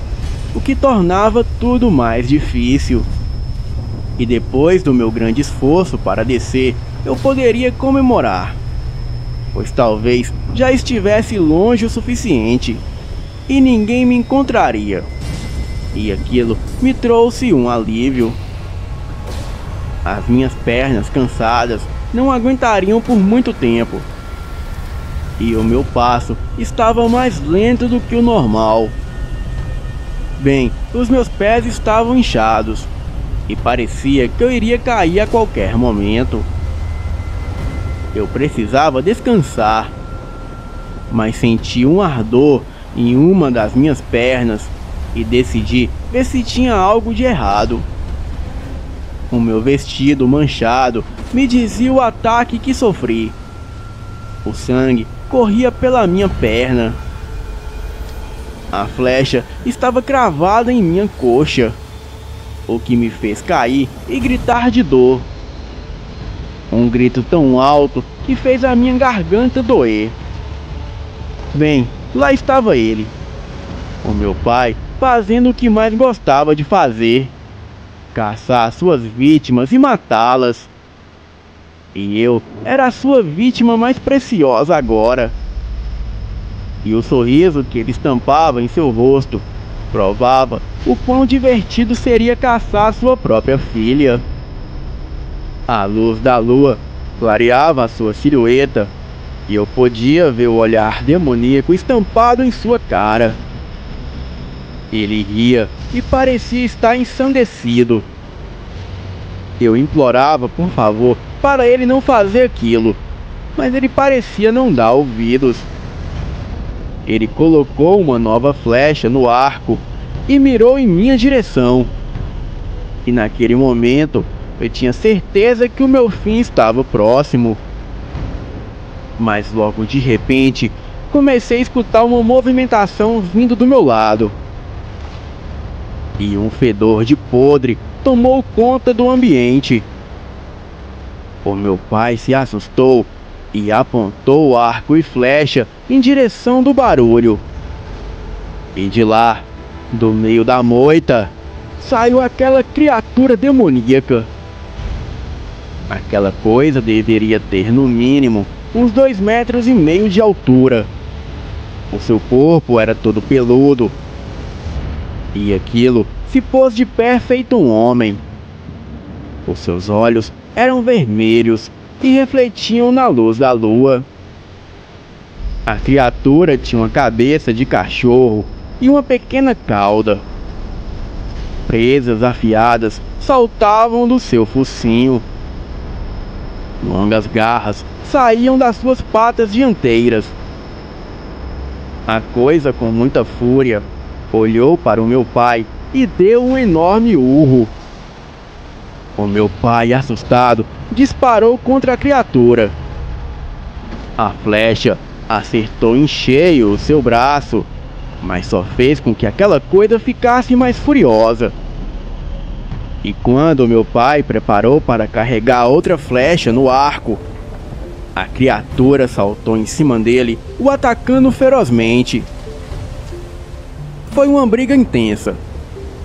o que tornava tudo mais difícil. E depois do meu grande esforço para descer, eu poderia comemorar, pois talvez já estivesse longe o suficiente e ninguém me encontraria. E aquilo me trouxe um alívio. As minhas pernas cansadas não aguentariam por muito tempo. E o meu passo estava mais lento do que o normal. Bem, os meus pés estavam inchados e parecia que eu iria cair a qualquer momento. Eu precisava descansar, mas senti um ardor em uma das minhas pernas e decidi ver se tinha algo de errado. O meu vestido manchado me dizia o ataque que sofri. O sangue corria pela minha perna. A flecha estava cravada em minha coxa, o que me fez cair e gritar de dor. Um grito tão alto que fez a minha garganta doer. Bem, lá estava ele, o meu pai, fazendo o que mais gostava de fazer: caçar suas vítimas e matá-las. E eu era a sua vítima mais preciosa agora. E o sorriso que ele estampava em seu rosto provava o quão divertido seria caçar sua própria filha. A luz da lua clareava a sua silhueta e eu podia ver o olhar demoníaco estampado em sua cara. Ele ria e parecia estar ensandecido. Eu implorava por favor para ele não fazer aquilo, mas ele parecia não dar ouvidos. Ele colocou uma nova flecha no arco e mirou em minha direção. E naquele momento eu tinha certeza que o meu fim estava próximo. Mas logo de repente comecei a escutar uma movimentação vindo do meu lado. E um fedor de podre tomou conta do ambiente. O meu pai se assustou e apontou o arco e flecha em direção do barulho. E de lá, do meio da moita, saiu aquela criatura demoníaca. Aquela coisa deveria ter no mínimo uns 2,5 metros de altura. O seu corpo era todo peludo. E aquilo se pôs de pé feito um homem. Os seus olhos eram vermelhos e refletiam na luz da lua. A criatura tinha uma cabeça de cachorro e uma pequena cauda. Presas afiadas saltavam do seu focinho. Longas garras saíam das suas patas dianteiras. A coisa, com muita fúria, olhou para o meu pai e deu um enorme urro. O meu pai, assustado, disparou contra a criatura. A flecha acertou em cheio o seu braço, mas só fez com que aquela coisa ficasse mais furiosa. E quando meu pai preparou para carregar outra flecha no arco, a criatura saltou em cima dele, o atacando ferozmente. Foi uma briga intensa,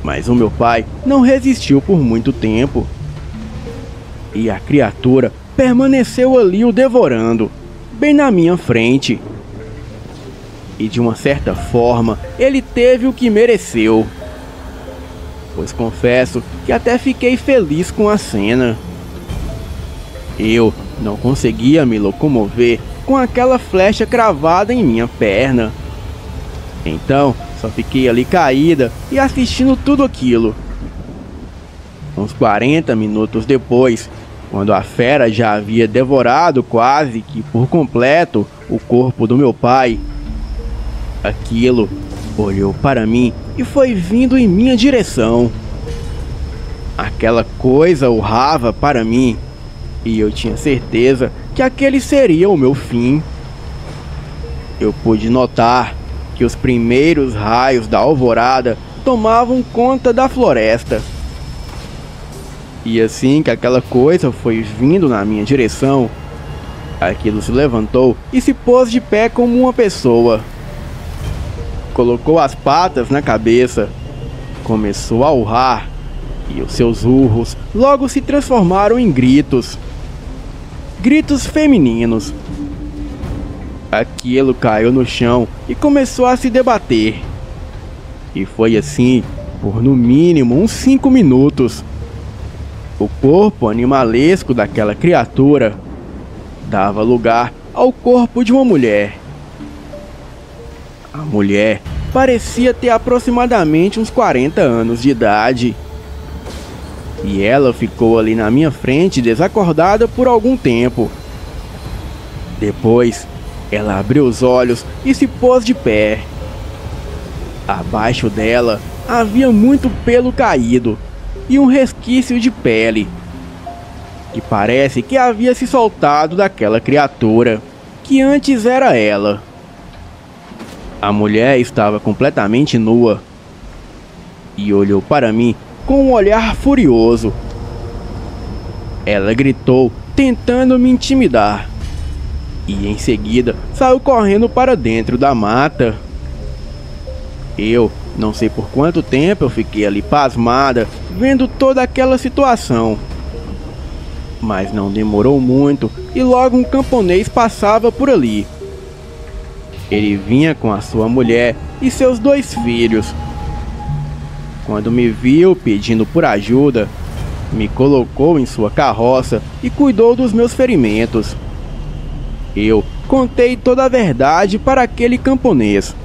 mas o meu pai não resistiu por muito tempo. E a criatura permaneceu ali o devorando, bem na minha frente. E de uma certa forma, ele teve o que mereceu. Pois confesso que até fiquei feliz com a cena. Eu não conseguia me locomover com aquela flecha cravada em minha perna. Então, só fiquei ali caída e assistindo tudo aquilo. Uns 40 minutos depois, quando a fera já havia devorado quase que por completo o corpo do meu pai, aquilo olhou para mim e foi vindo em minha direção. Aquela coisa urrava para mim e eu tinha certeza que aquele seria o meu fim. Eu pude notar que os primeiros raios da alvorada tomavam conta da floresta. E assim que aquela coisa foi vindo na minha direção, aquilo se levantou e se pôs de pé como uma pessoa. Colocou as patas na cabeça, começou a urrar, e os seus urros logo se transformaram em gritos. Gritos femininos. Aquilo caiu no chão e começou a se debater. E foi assim por no mínimo uns 5 minutos. O corpo animalesco daquela criatura dava lugar ao corpo de uma mulher. A mulher parecia ter aproximadamente uns 40 anos de idade. E ela ficou ali na minha frente desacordada por algum tempo. Depois, ela abriu os olhos e se pôs de pé. Abaixo dela havia muito pelo caído e um resquício de pele, que parece que havia se soltado daquela criatura, que antes era ela. A mulher estava completamente nua e olhou para mim com um olhar furioso. Ela gritou, tentando me intimidar, e em seguida saiu correndo para dentro da mata. Eu não sei por quanto tempo eu fiquei ali pasmada, vendo toda aquela situação. Mas não demorou muito e logo um camponês passava por ali. Ele vinha com a sua mulher e seus 2 filhos. Quando me viu pedindo por ajuda, me colocou em sua carroça e cuidou dos meus ferimentos. Eu contei toda a verdade para aquele camponês.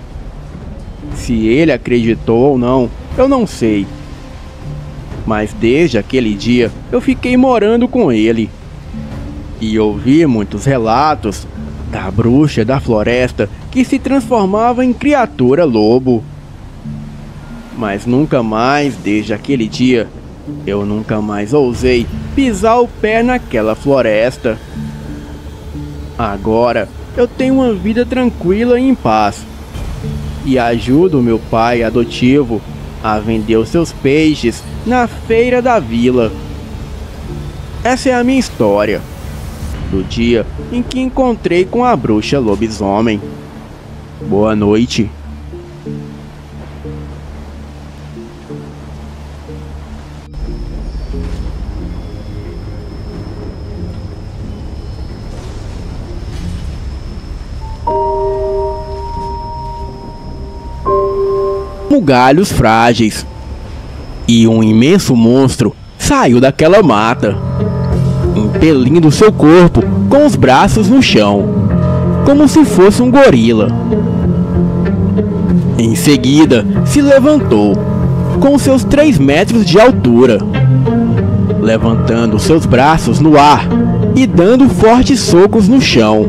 Se ele acreditou ou não, eu não sei. Mas desde aquele dia eu fiquei morando com ele. E ouvi muitos relatos da bruxa da floresta que se transformava em criatura lobo. Mas nunca mais, desde aquele dia, eu nunca mais ousei pisar o pé naquela floresta. Agora eu tenho uma vida tranquila e em paz. E ajudo meu pai adotivo a vender os seus peixes na feira da vila. Essa é a minha história, do dia em que encontrei com a bruxa lobisomem. Boa noite. Galhos frágeis, e um imenso monstro saiu daquela mata, impelindo seu corpo com os braços no chão, como se fosse um gorila. Em seguida, se levantou, com seus 3 metros de altura, levantando seus braços no ar e dando fortes socos no chão,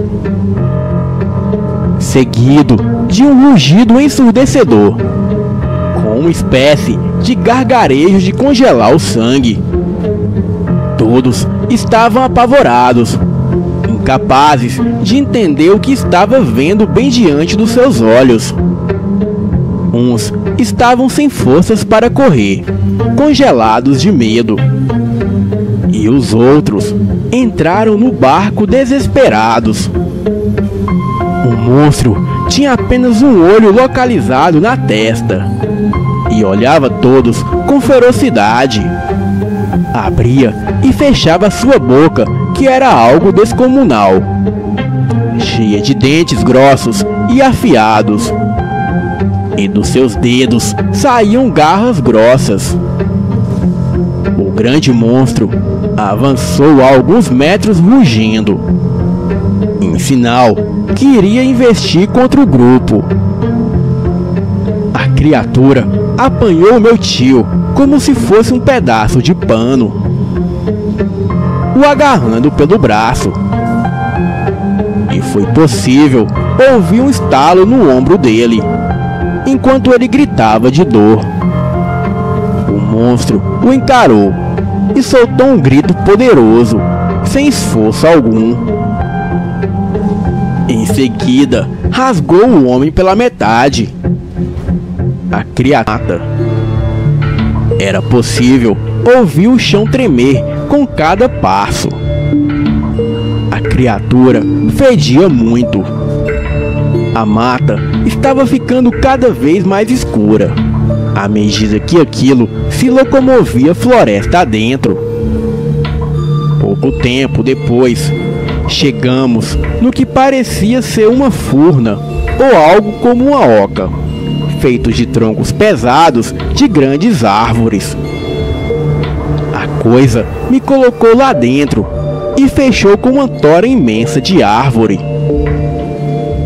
seguido de um rugido ensurdecedor, com uma espécie de gargarejo de congelar o sangue. Todos estavam apavorados, incapazes de entender o que estava vendo bem diante dos seus olhos. Uns estavam sem forças para correr, congelados de medo, e os outros entraram no barco desesperados. O monstro tinha apenas um olho localizado na testa e olhava todos com ferocidade. Abria e fechava sua boca, que era algo descomunal, cheia de dentes grossos e afiados, e dos seus dedos saíam garras grossas. O grande monstro avançou a alguns metros rugindo, em sinal que iria investir contra o grupo. A criatura apanhou meu tio como se fosse um pedaço de pano, o agarrando pelo braço. E foi possível ouvir um estalo no ombro dele, enquanto ele gritava de dor. O monstro o encarou e soltou um grito poderoso, sem esforço algum. Em seguida, rasgou o homem pela metade. A criatura. Era possível ouvir o chão tremer com cada passo. A criatura fedia muito. A mata estava ficando cada vez mais escura, à medida que aquilo se locomovia floresta adentro. Pouco tempo depois, chegamos no que parecia ser uma furna ou algo como uma oca, feitos de troncos pesados de grandes árvores. A coisa me colocou lá dentro e fechou com uma tora imensa de árvore.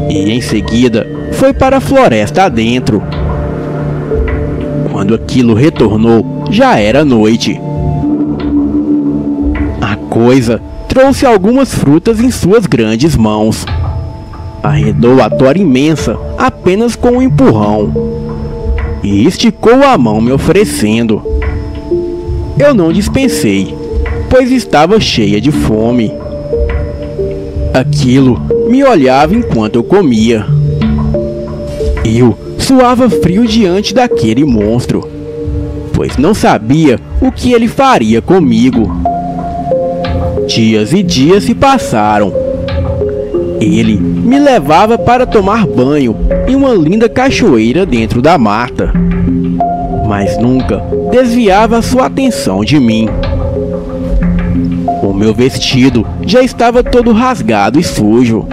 E em seguida foi para a floresta adentro. Quando aquilo retornou, já era noite. A coisa trouxe algumas frutas em suas grandes mãos. Arredou a tora imensa apenas com um empurrão e esticou a mão me oferecendo. Eu não dispensei, pois estava cheia de fome. Aquilo me olhava enquanto eu comia. Eu suava frio diante daquele monstro, pois não sabia o que ele faria comigo. Dias e dias se passaram. Ele me levava para tomar banho em uma linda cachoeira dentro da mata, mas nunca desviava sua atenção de mim. O meu vestido já estava todo rasgado e sujo.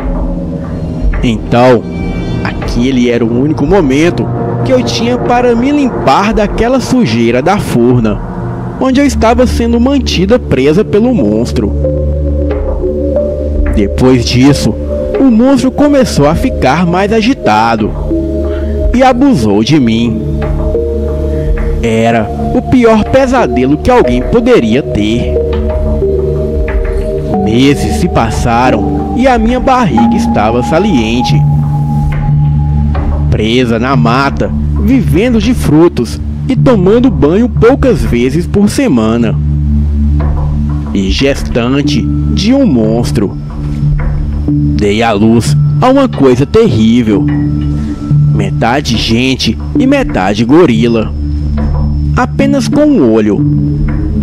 Então, aquele era o único momento que eu tinha para me limpar daquela sujeira da furna, onde eu estava sendo mantida presa pelo monstro. Depois disso, o monstro começou a ficar mais agitado e abusou de mim. Era o pior pesadelo que alguém poderia ter. Meses se passaram e a minha barriga estava saliente. Presa na mata, vivendo de frutos e tomando banho poucas vezes por semana. E gestante de um monstro. Dei à luz a uma coisa terrível. Metade gente e metade gorila. Apenas com um olho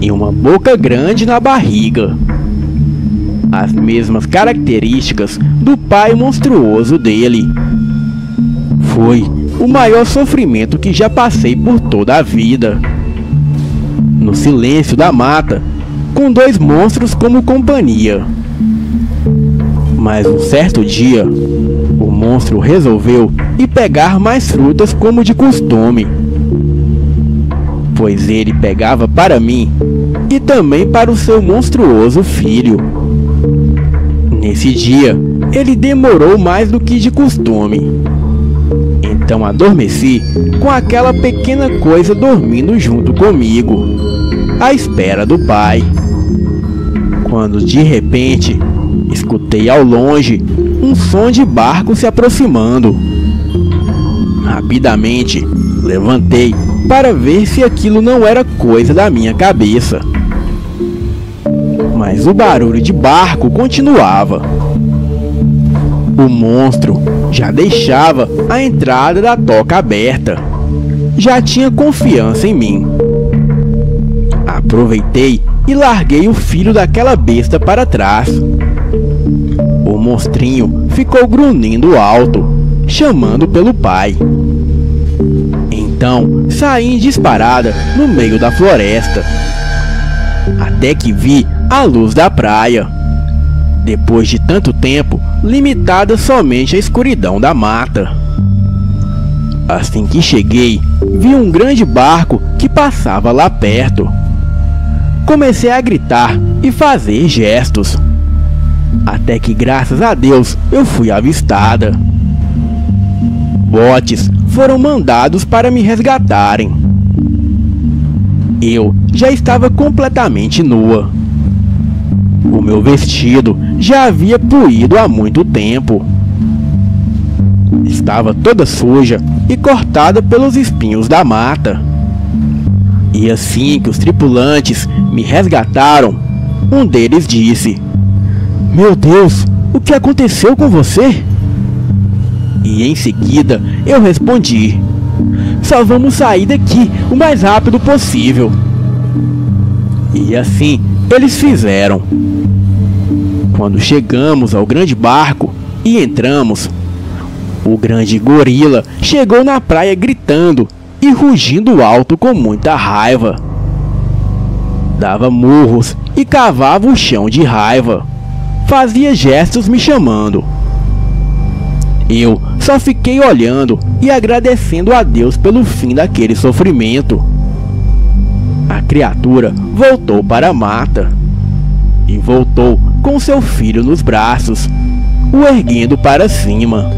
e uma boca grande na barriga. As mesmas características do pai monstruoso dele. Foi o maior sofrimento que já passei por toda a vida. No silêncio da mata, com dois monstros como companhia. Mas um certo dia, o monstro resolveu ir pegar mais frutas como de costume, pois ele pegava para mim e também para o seu monstruoso filho. Nesse dia, ele demorou mais do que de costume. Então adormeci com aquela pequena coisa dormindo junto comigo, à espera do pai. Quando de repente escutei ao longe um som de barco se aproximando. Rapidamente levantei para ver se aquilo não era coisa da minha cabeça. Mas o barulho de barco continuava. O monstro já deixava a entrada da toca aberta. Já tinha confiança em mim. Aproveitei e larguei o filho daquela besta para trás. O monstrinho ficou grunhindo alto, chamando pelo pai. Então saí em disparada no meio da floresta, até que vi a luz da praia. Depois de tanto tempo, limitada somente à escuridão da mata. Assim que cheguei, vi um grande barco que passava lá perto. comecei a gritar e fazer gestos. Até que, graças a Deus, eu fui avistada. Botes foram mandados para me resgatarem. Eu já estava completamente nua. O meu vestido já havia puído há muito tempo. Estava toda suja e cortada pelos espinhos da mata. E assim que os tripulantes me resgataram, um deles disse: "Meu Deus, o que aconteceu com você?" E em seguida eu respondi: "Só vamos sair daqui o mais rápido possível." E assim eles fizeram. Quando chegamos ao grande barco e entramos, o grande gorila chegou na praia gritando e rugindo alto com muita raiva. Dava murros e cavava o chão de raiva. Fazia gestos me chamando. Eu só fiquei olhando e agradecendo a Deus pelo fim daquele sofrimento. A criatura voltou para a mata e voltou com seu filho nos braços, o erguendo para cima.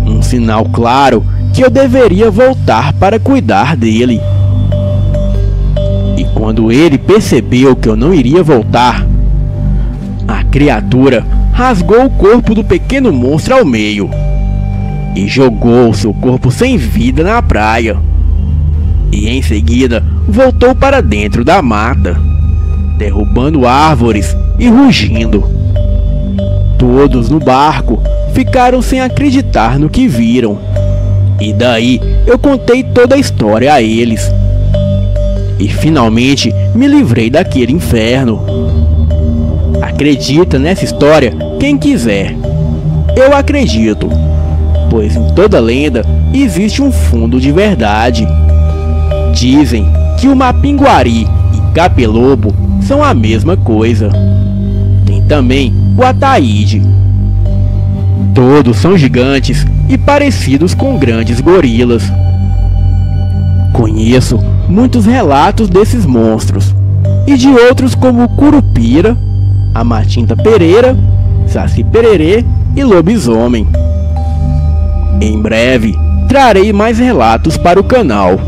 Um sinal claro que eu deveria voltar para cuidar dele. E quando ele percebeu que eu não iria voltar, a criatura rasgou o corpo do pequeno monstro ao meio e jogou seu corpo sem vida na praia. E em seguida voltou para dentro da mata, derrubando árvores e rugindo. Todos no barco ficaram sem acreditar no que viram. E daí eu contei toda a história a eles. E finalmente me livrei daquele inferno. Acredita nessa história quem quiser. Eu acredito, pois em toda lenda existe um fundo de verdade. Dizem que o Mapinguari e Capelobo são a mesma coisa. Tem também o Ataíde. Todos são gigantes e parecidos com grandes gorilas. Conheço muitos relatos desses monstros e de outros como Curupira, a Matinta Pereira, Saci Pererê e Lobisomem. Em breve trarei mais relatos para o canal.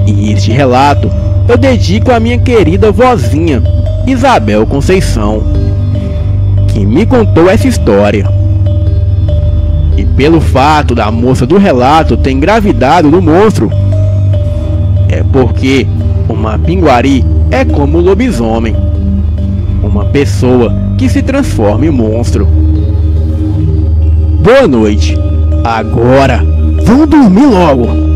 E este relato eu dedico à minha querida vozinha, Isabel Conceição, que me contou essa história. E pelo fato da moça do relato ter engravidado do monstro, é porque o Mapinguari é como o lobisomem, uma pessoa que se transforma em monstro. Boa noite. Agora, vamos dormir logo.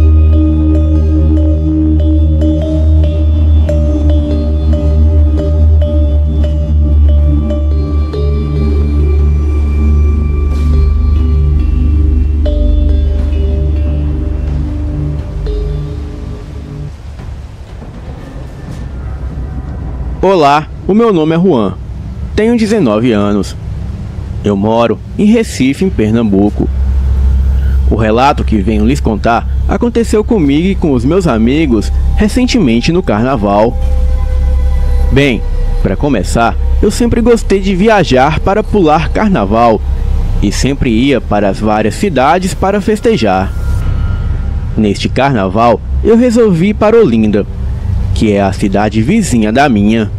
Olá, o meu nome é Juan, tenho 19 anos. Eu moro em Recife, em Pernambuco. O relato que venho lhes contar aconteceu comigo e com os meus amigos recentemente no carnaval. Bem, para começar, eu sempre gostei de viajar para pular carnaval e sempre ia para as várias cidades para festejar. Neste carnaval, eu resolvi ir para Olinda, que é a cidade vizinha da minha.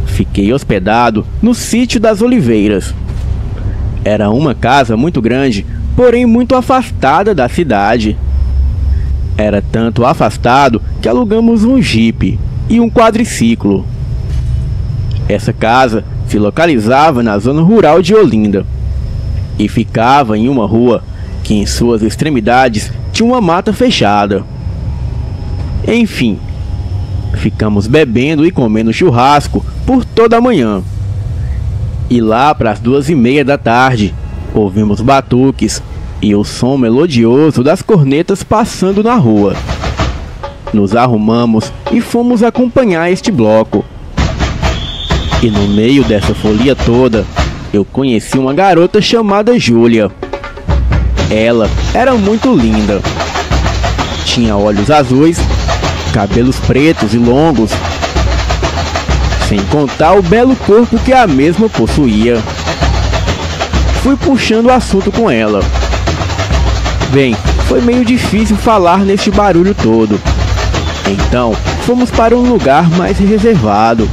Fiquei hospedado no Sítio das Oliveiras. Era uma casa muito grande, porém muito afastada da cidade. Era tanto afastado que alugamos um jipe e um quadriciclo. Essa casa se localizava na zona rural de Olinda e ficava em uma rua que em suas extremidades tinha uma mata fechada. Enfim, ficamos bebendo e comendo churrasco por toda a manhã. E lá para as 2:30 da tarde, ouvimos batuques e o som melodioso das cornetas passando na rua. Nos arrumamos e fomos acompanhar este bloco. E no meio dessa folia toda, eu conheci uma garota chamada Júlia. Ela era muito linda. Tinha olhos azuis, cabelos pretos e longos, sem contar o belo corpo que a mesma possuía. Fui puxando o assunto com ela. Bem, foi meio difícil falar neste barulho todo. Então, fomos para um lugar mais reservado.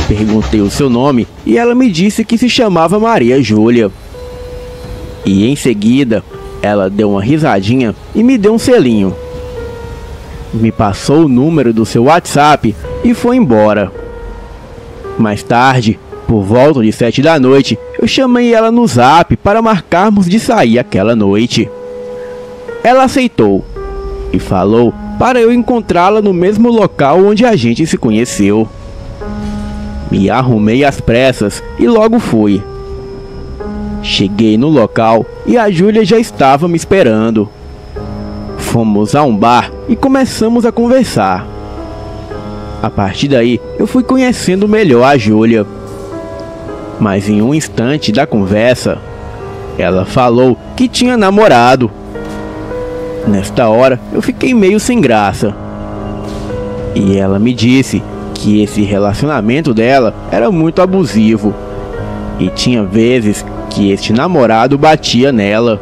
Perguntei o seu nome e ela me disse que se chamava Maria Júlia. E em seguida, ela deu uma risadinha e me deu um selinho. Me passou o número do seu WhatsApp e foi embora. Mais tarde, por volta de 7 da noite, eu chamei ela no Zap para marcarmos de sair aquela noite. Ela aceitou e falou para eu encontrá-la no mesmo local onde a gente se conheceu. Me arrumei às pressas e logo fui. Cheguei no local e a Júlia já estava me esperando. Fomos a um bar e começamos a conversar. A partir daí, eu fui conhecendo melhor a Júlia. Mas em um instante da conversa, ela falou que tinha namorado. Nesta hora, eu fiquei meio sem graça. E ela me disse que esse relacionamento dela era muito abusivo. E tinha vezes que este namorado batia nela.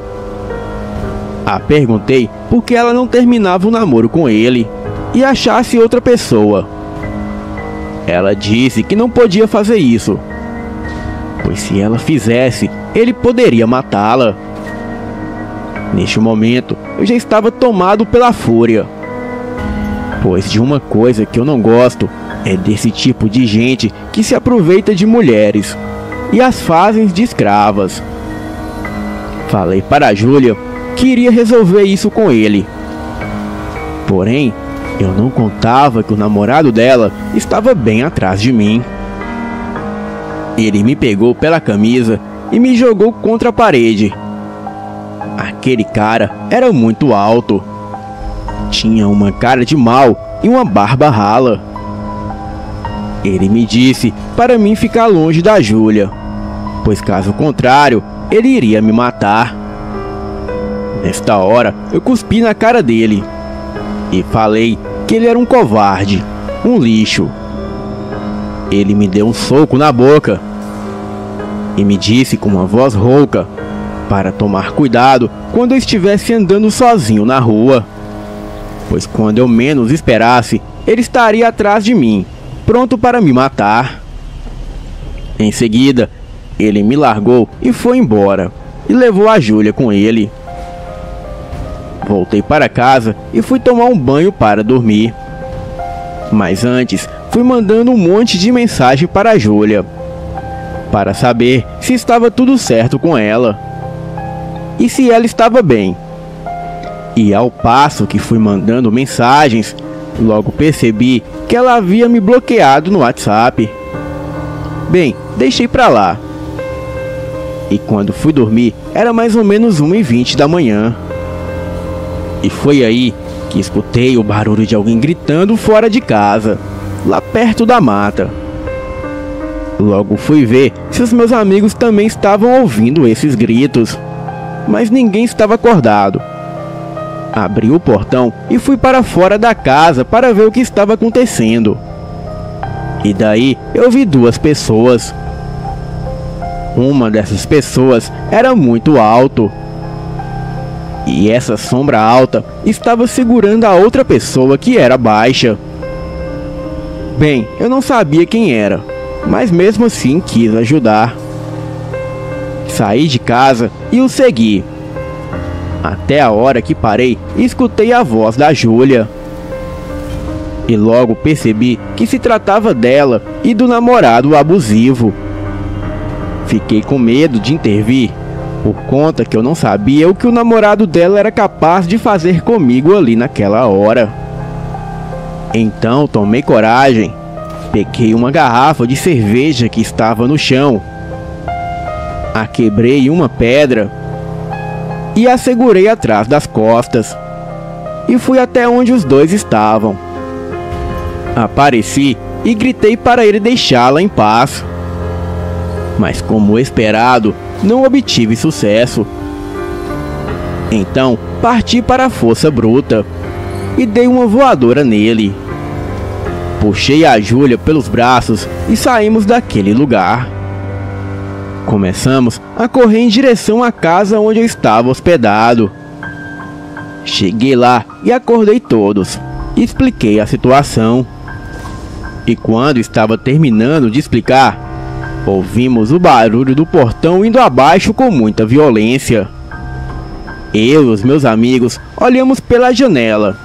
Perguntei por que ela não terminava o namoro com ele e achasse outra pessoa. Ela disse que não podia fazer isso, pois se ela fizesse, ele poderia matá-la. Neste momento, eu já estava tomado pela fúria, pois de uma coisa que eu não gosto é desse tipo de gente que se aproveita de mulheres e as fazem de escravas. Falei para a Júlia que iria resolver isso com ele. Porém, eu não contava que o namorado dela estava bem atrás de mim. Ele me pegou pela camisa e me jogou contra a parede. Aquele cara era muito alto. Tinha uma cara de mal e uma barba rala. Ele me disse para mim ficar longe da Júlia, pois caso contrário, ele iria me matar. Nesta hora, eu cuspi na cara dele e falei que ele era um covarde, um lixo. Ele me deu um soco na boca e me disse com uma voz rouca para tomar cuidado quando eu estivesse andando sozinho na rua, pois quando eu menos esperasse, ele estaria atrás de mim, pronto para me matar. Em seguida, ele me largou e foi embora, e levou a Júlia com ele. Voltei para casa e fui tomar um banho para dormir. Mas antes, fui mandando um monte de mensagem para a Júlia, para saber se estava tudo certo com ela e se ela estava bem. E ao passo que fui mandando mensagens, logo percebi que ela havia me bloqueado no WhatsApp. Bem, deixei pra lá. E quando fui dormir, era mais ou menos 1h20 da manhã. E foi aí que escutei o barulho de alguém gritando fora de casa, lá perto da mata. Logo fui ver se os meus amigos também estavam ouvindo esses gritos, mas ninguém estava acordado. Abri o portão e fui para fora da casa para ver o que estava acontecendo. E daí eu vi duas pessoas. Uma dessas pessoas era muito alto, e essa sombra alta estava segurando a outra pessoa que era baixa. Bem, eu não sabia quem era, mas mesmo assim quis ajudar. Saí de casa e o segui, até a hora que parei e escutei a voz da Júlia. E logo percebi que se tratava dela e do namorado abusivo. Fiquei com medo de intervir, por conta que eu não sabia o que o namorado dela era capaz de fazer comigo ali naquela hora. Então tomei coragem, peguei uma garrafa de cerveja que estava no chão, a quebrei uma pedra e a segurei atrás das costas e fui até onde os dois estavam. Apareci e gritei para ele deixá-la em paz, mas como esperado, não obtive sucesso. Então parti para a força bruta. e dei uma voadora nele. Puxei a Júlia pelos braços e saímos daquele lugar. Começamos a correr em direção à casa onde eu estava hospedado. Cheguei lá e acordei todos. Expliquei a situação. E quando estava terminando de explicar, ouvimos o barulho do portão indo abaixo com muita violência. Eu e os meus amigos olhamos pela janela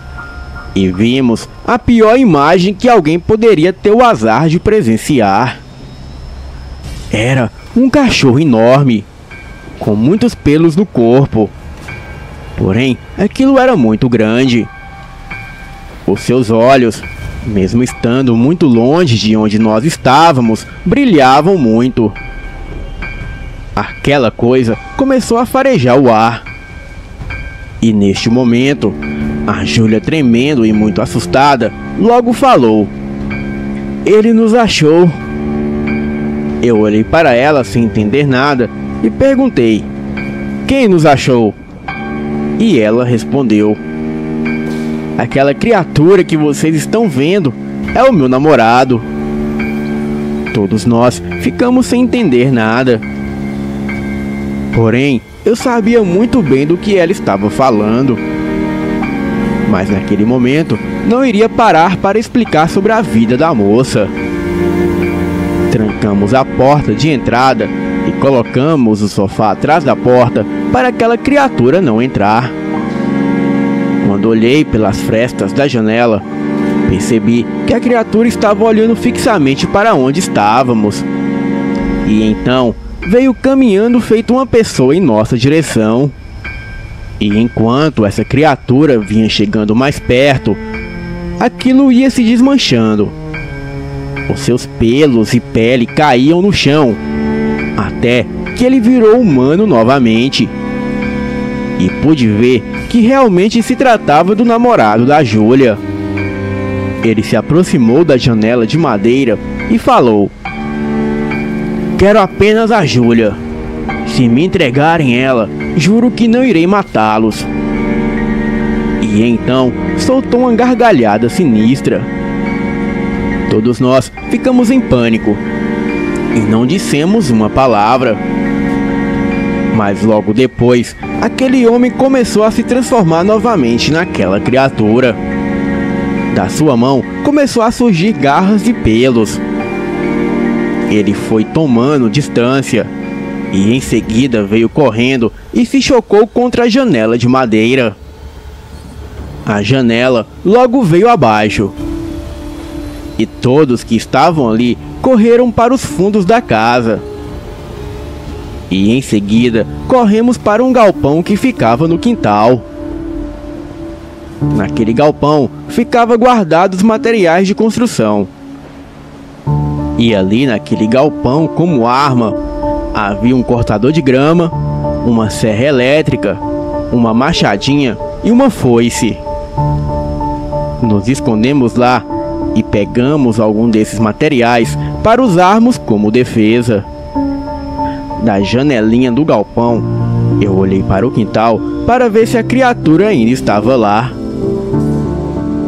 e vimos a pior imagem que alguém poderia ter o azar de presenciar. Era um cachorro enorme, com muitos pelos no corpo. Porém, aquilo era muito grande. Os seus olhos, mesmo estando muito longe de onde nós estávamos, brilhavam muito. Aquela coisa começou a farejar o ar. E neste momento, a Júlia, tremendo e muito assustada, logo falou: "Ele nos achou." Eu olhei para ela sem entender nada e perguntei: "Quem nos achou?" E ela respondeu: "Aquela criatura que vocês estão vendo é o meu namorado." Todos nós ficamos sem entender nada. Porém, eu sabia muito bem do que ela estava falando. Mas naquele momento, não iria parar para explicar sobre a vida da moça. Trancamos a porta de entrada e colocamos o sofá atrás da porta para aquela criatura não entrar. Quando olhei pelas frestas da janela, percebi que a criatura estava olhando fixamente para onde estávamos. E então veio caminhando feito uma pessoa em nossa direção. E enquanto essa criatura vinha chegando mais perto, aquilo ia se desmanchando. Os seus pelos e pele caíam no chão, até que ele virou humano novamente. E pude ver que realmente se tratava do namorado da Júlia. Ele se aproximou da janela de madeira e falou: "Quero apenas a Júlia. Se me entregarem ela, juro que não irei matá-los." E então soltou uma gargalhada sinistra. Todos nós ficamos em pânico e não dissemos uma palavra. Mas logo depois, aquele homem começou a se transformar novamente naquela criatura. Da sua mão começou a surgir garras e pelos. Ele foi tomando distância e em seguida veio correndo e se chocou contra a janela de madeira. A janela logo veio abaixo. E todos que estavam ali correram para os fundos da casa. E em seguida corremos para um galpão que ficava no quintal. Naquele galpão ficava guardados materiais de construção. E ali naquele galpão, como arma, havia um cortador de grama, uma serra elétrica, uma machadinha e uma foice. Nos escondemos lá e pegamos algum desses materiais para usarmos como defesa. Da janelinha do galpão, eu olhei para o quintal para ver se a criatura ainda estava lá.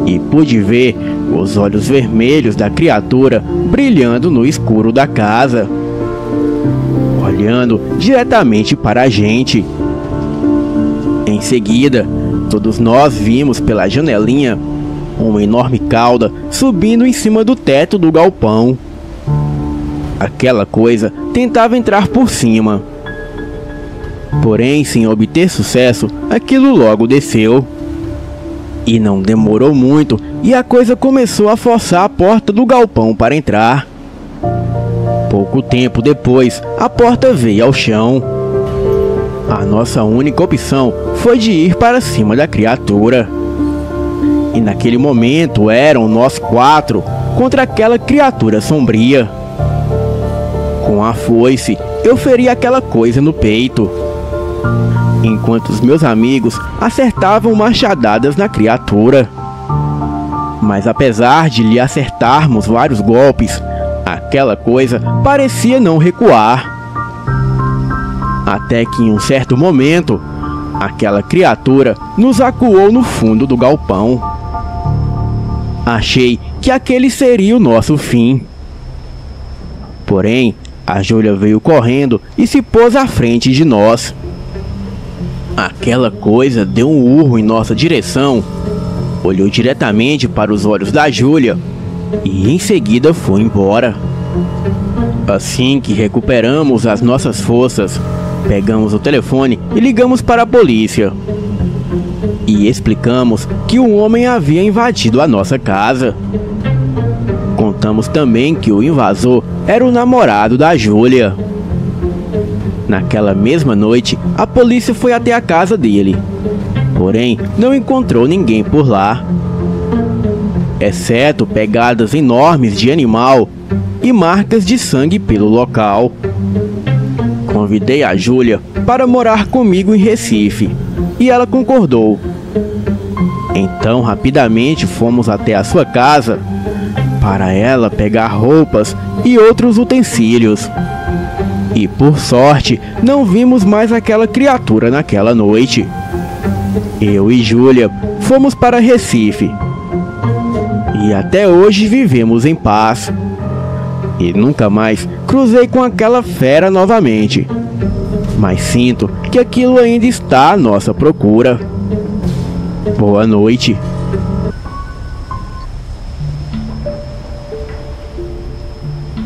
E pude ver os olhos vermelhos da criatura brilhando no escuro da casa, olhando diretamente para a gente. Em seguida, todos nós vimos pela janelinha uma enorme cauda subindo em cima do teto do galpão. Aquela coisa tentava entrar por cima. Porém, sem obter sucesso, aquilo logo desceu. E não demorou muito e a coisa começou a forçar a porta do galpão para entrar. Pouco tempo depois, a porta veio ao chão. A nossa única opção foi de ir para cima da criatura. E naquele momento eram nós 4 contra aquela criatura sombria. Com a foice, eu feri aquela coisa no peito, enquanto os meus amigos acertavam machadadas na criatura. Mas apesar de lhe acertarmos vários golpes, aquela coisa parecia não recuar. Até que em um certo momento, aquela criatura nos acuou no fundo do galpão. Achei que aquele seria o nosso fim. Porém, a Júlia veio correndo e se pôs à frente de nós. Aquela coisa deu um urro em nossa direção, olhou diretamente para os olhos da Júlia e em seguida foi embora. Assim que recuperamos as nossas forças, pegamos o telefone e ligamos para a polícia. E explicamos que um homem havia invadido a nossa casa. Contamos também que o invasor era o namorado da Júlia. Naquela mesma noite, a polícia foi até a casa dele. Porém, não encontrou ninguém por lá, exceto pegadas enormes de animal e marcas de sangue pelo local. Convidei a Júlia para morar comigo em Recife e ela concordou. Então, rapidamente fomos até a sua casa para ela pegar roupas e outros utensílios. E por sorte, não vimos mais aquela criatura naquela noite. Eu e Júlia fomos para Recife. E até hoje vivemos em paz. E nunca mais cruzei com aquela fera novamente. Mas sinto que aquilo ainda está à nossa procura. Boa noite.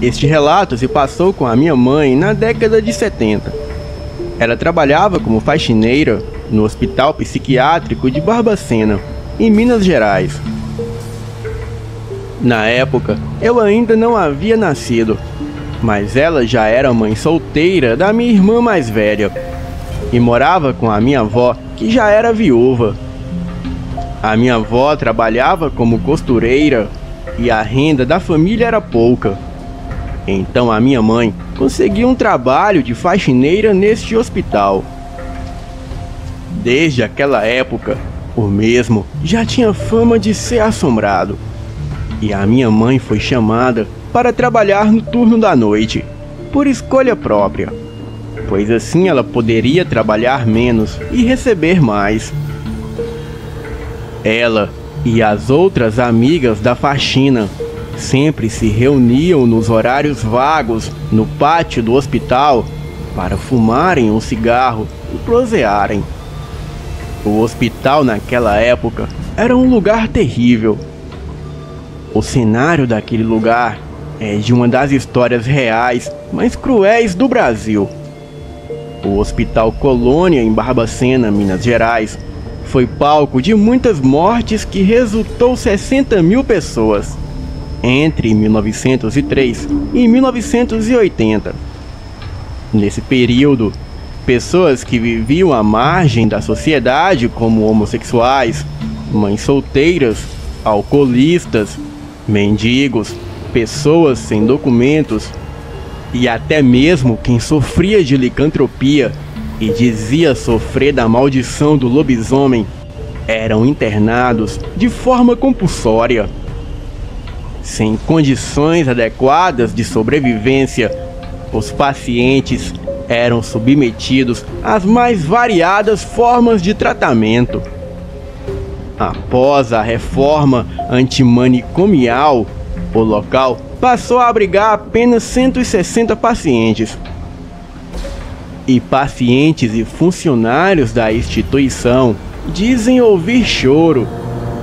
Este relato se passou com a minha mãe na década de 70. Ela trabalhava como faxineira no Hospital Psiquiátrico de Barbacena, em Minas Gerais. Na época, eu ainda não havia nascido, mas ela já era mãe solteira da minha irmã mais velha e morava com a minha avó, que já era viúva. A minha avó trabalhava como costureira e a renda da família era pouca. Então a minha mãe conseguiu um trabalho de faxineira neste hospital. Desde aquela época, o mesmo já tinha fama de ser assombrado. E a minha mãe foi chamada para trabalhar no turno da noite, por escolha própria, pois assim ela poderia trabalhar menos e receber mais. Ela e as outras amigas da faxina sempre se reuniam nos horários vagos no pátio do hospital para fumarem um cigarro e prosearem. O hospital naquela época era um lugar terrível. O cenário daquele lugar é de uma das histórias reais mais cruéis do Brasil. O Hospital Colônia em Barbacena, Minas Gerais, foi palco de muitas mortes que resultou 60 mil pessoas entre 1903 e 1980. Nesse período, pessoas que viviam à margem da sociedade, como homossexuais, mães solteiras, alcoolistas, mendigos, pessoas sem documentos e até mesmo quem sofria de licantropia e dizia sofrer da maldição do lobisomem, eram internados de forma compulsória. Sem condições adequadas de sobrevivência, os pacientes eram submetidos às mais variadas formas de tratamento. Após a reforma antimanicomial, o local passou a abrigar apenas 160 pacientes. E pacientes e funcionários da instituição dizem ouvir choro,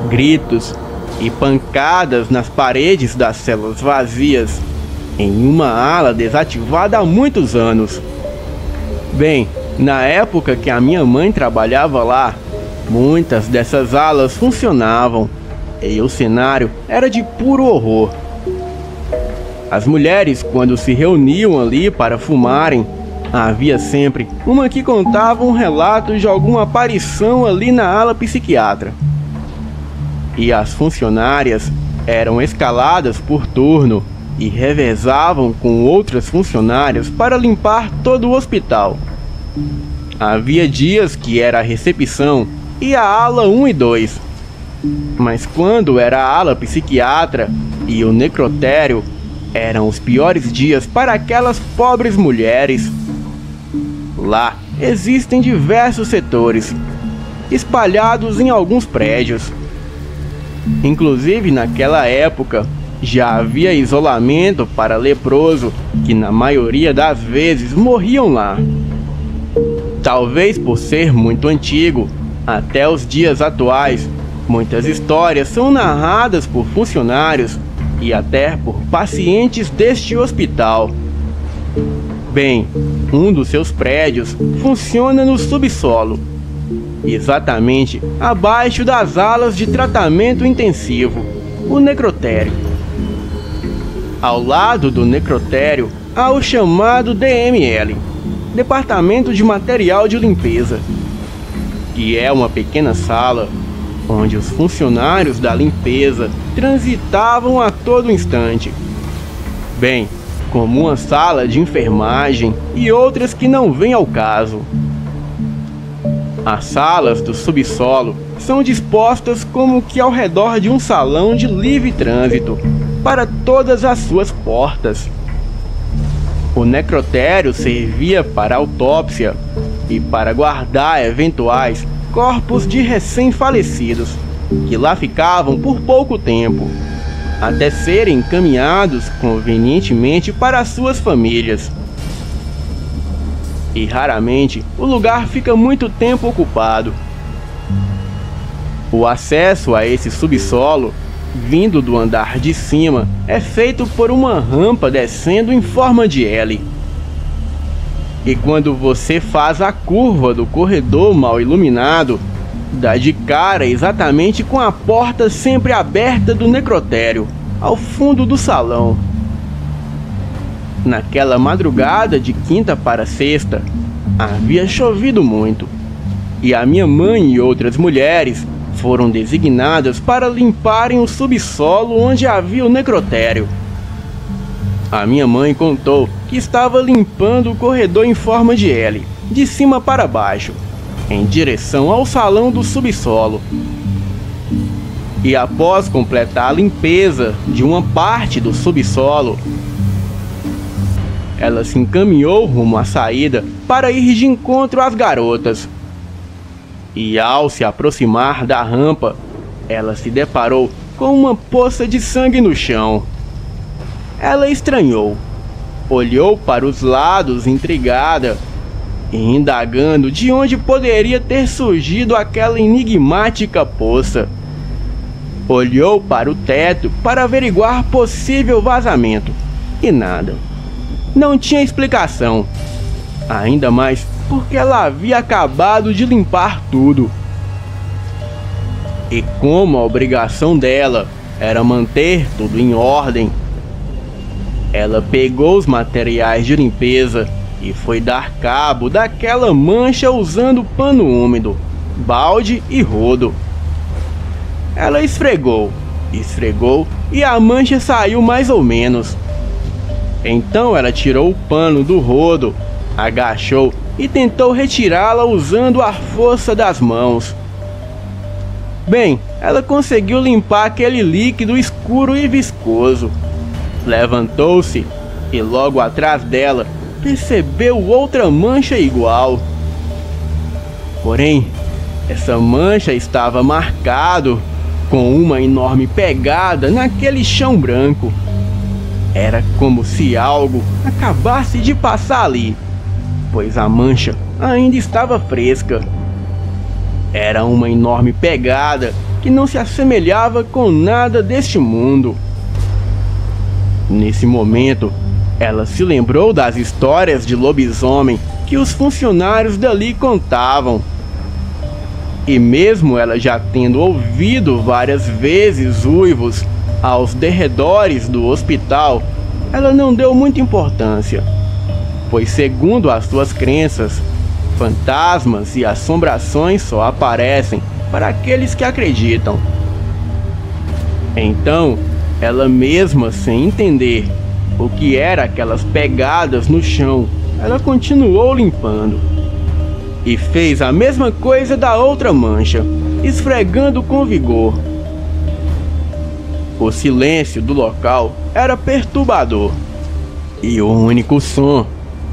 gritos e pancadas nas paredes das celas vazias, em uma ala desativada há muitos anos. Bem, na época que a minha mãe trabalhava lá, muitas dessas alas funcionavam e o cenário era de puro horror. As mulheres, quando se reuniam ali para fumarem, havia sempre uma que contava um relato de alguma aparição ali na ala psiquiatra. E as funcionárias eram escaladas por turno e revezavam com outras funcionárias para limpar todo o hospital. Havia dias que era a recepção e a ala 1 e 2. Mas quando era a ala psiquiatra e o necrotério, eram os piores dias para aquelas pobres mulheres. Lá existem diversos setores, espalhados em alguns prédios. Inclusive, naquela época, já havia isolamento para leproso, que na maioria das vezes morriam lá. Talvez por ser muito antigo, até os dias atuais, muitas histórias são narradas por funcionários e até por pacientes deste hospital. Bem, um dos seus prédios funciona no subsolo, exatamente abaixo das alas de tratamento intensivo, o necrotério. Ao lado do necrotério há o chamado DML, Departamento de Material de Limpeza, que é uma pequena sala onde os funcionários da limpeza transitavam a todo instante. Bem, como uma sala de enfermagem e outras que não vêm ao caso. As salas do subsolo são dispostas como que ao redor de um salão de livre trânsito para todas as suas portas. O necrotério servia para autópsia e para guardar eventuais corpos de recém-falecidos, que lá ficavam por pouco tempo, até serem encaminhados convenientemente para suas famílias. E raramente o lugar fica muito tempo ocupado. O acesso a esse subsolo, vindo do andar de cima, é feito por uma rampa descendo em forma de L. E quando você faz a curva do corredor mal iluminado, dá de cara exatamente com a porta sempre aberta do necrotério, ao fundo do salão. Naquela madrugada de quinta para sexta, havia chovido muito, e a minha mãe e outras mulheres foram designadas para limparem o subsolo onde havia o necrotério. A minha mãe contou que estava limpando o corredor em forma de L, de cima para baixo, em direção ao salão do subsolo. E após completar a limpeza de uma parte do subsolo, ela se encaminhou rumo à saída para ir de encontro às garotas. E ao se aproximar da rampa, ela se deparou com uma poça de sangue no chão. Ela estranhou, olhou para os lados intrigada e indagando de onde poderia ter surgido aquela enigmática poça. Olhou para o teto para averiguar possível vazamento e nada. Não tinha explicação, ainda mais porque ela havia acabado de limpar tudo. E como a obrigação dela era manter tudo em ordem, ela pegou os materiais de limpeza e foi dar cabo daquela mancha usando pano úmido, balde e rodo. Ela esfregou e a mancha saiu mais ou menos. Então ela tirou o pano do rodo, agachou e tentou retirá-la usando a força das mãos. Bem, ela conseguiu limpar aquele líquido escuro e viscoso. Levantou-se e logo atrás dela percebeu outra mancha igual. Porém, essa mancha estava marcada com uma enorme pegada naquele chão branco. Era como se algo acabasse de passar ali, pois a mancha ainda estava fresca. Era uma enorme pegada que não se assemelhava com nada deste mundo. Nesse momento, ela se lembrou das histórias de lobisomem que os funcionários dali contavam. E mesmo ela já tendo ouvido várias vezes uivos aos derredores do hospital, ela não deu muita importância, pois segundo as suas crenças, fantasmas e assombrações só aparecem para aqueles que acreditam. Então, ela mesma, sem entender o que eram aquelas pegadas no chão, ela continuou limpando. E fez a mesma coisa da outra mancha, esfregando com vigor. O silêncio do local era perturbador, e o único som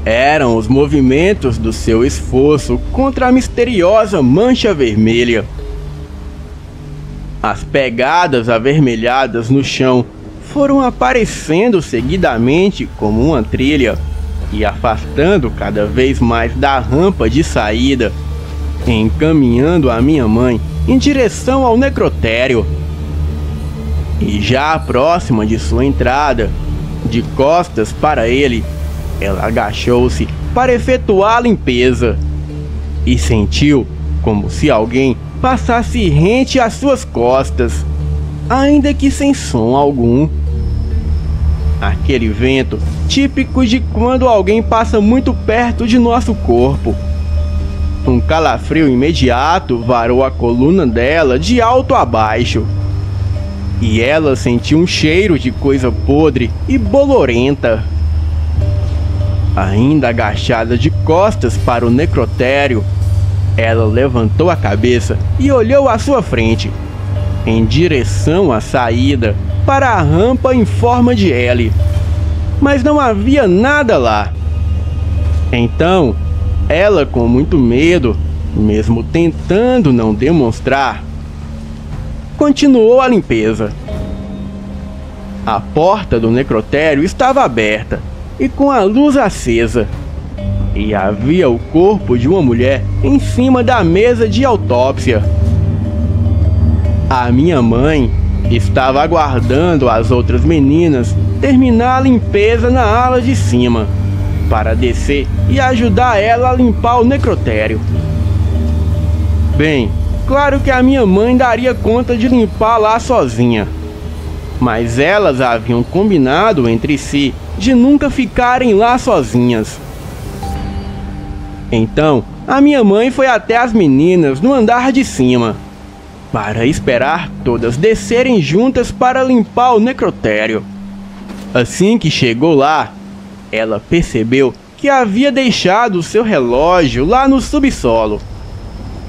eram os movimentos do seu esforço contra a misteriosa mancha vermelha. As pegadas avermelhadas no chão foram aparecendo seguidamente como uma trilha e afastando cada vez mais da rampa de saída, encaminhando a minha mãe em direção ao necrotério. E já próxima de sua entrada, de costas para ele, ela agachou-se para efetuar a limpeza e sentiu como se alguém passasse rente às suas costas, ainda que sem som algum. Aquele vento típico de quando alguém passa muito perto de nosso corpo. Um calafrio imediato varou a coluna dela de alto a baixo, e ela sentiu um cheiro de coisa podre e bolorenta. Ainda agachada de costas para o necrotério, ela levantou a cabeça e olhou à sua frente, em direção à saída para a rampa em forma de L, mas não havia nada lá. Então, ela, com muito medo, mesmo tentando não demonstrar, continuou a limpeza. A porta do necrotério estava aberta e com a luz acesa, e havia o corpo de uma mulher em cima da mesa de autópsia. A minha mãe estava aguardando as outras meninas terminar a limpeza na ala de cima, para descer e ajudar ela a limpar o necrotério. Bem, claro que a minha mãe daria conta de limpar lá sozinha, mas elas haviam combinado entre si de nunca ficarem lá sozinhas. Então, a minha mãe foi até as meninas no andar de cima, para esperar todas descerem juntas para limpar o necrotério. Assim que chegou lá, ela percebeu que havia deixado o seu relógio lá no subsolo,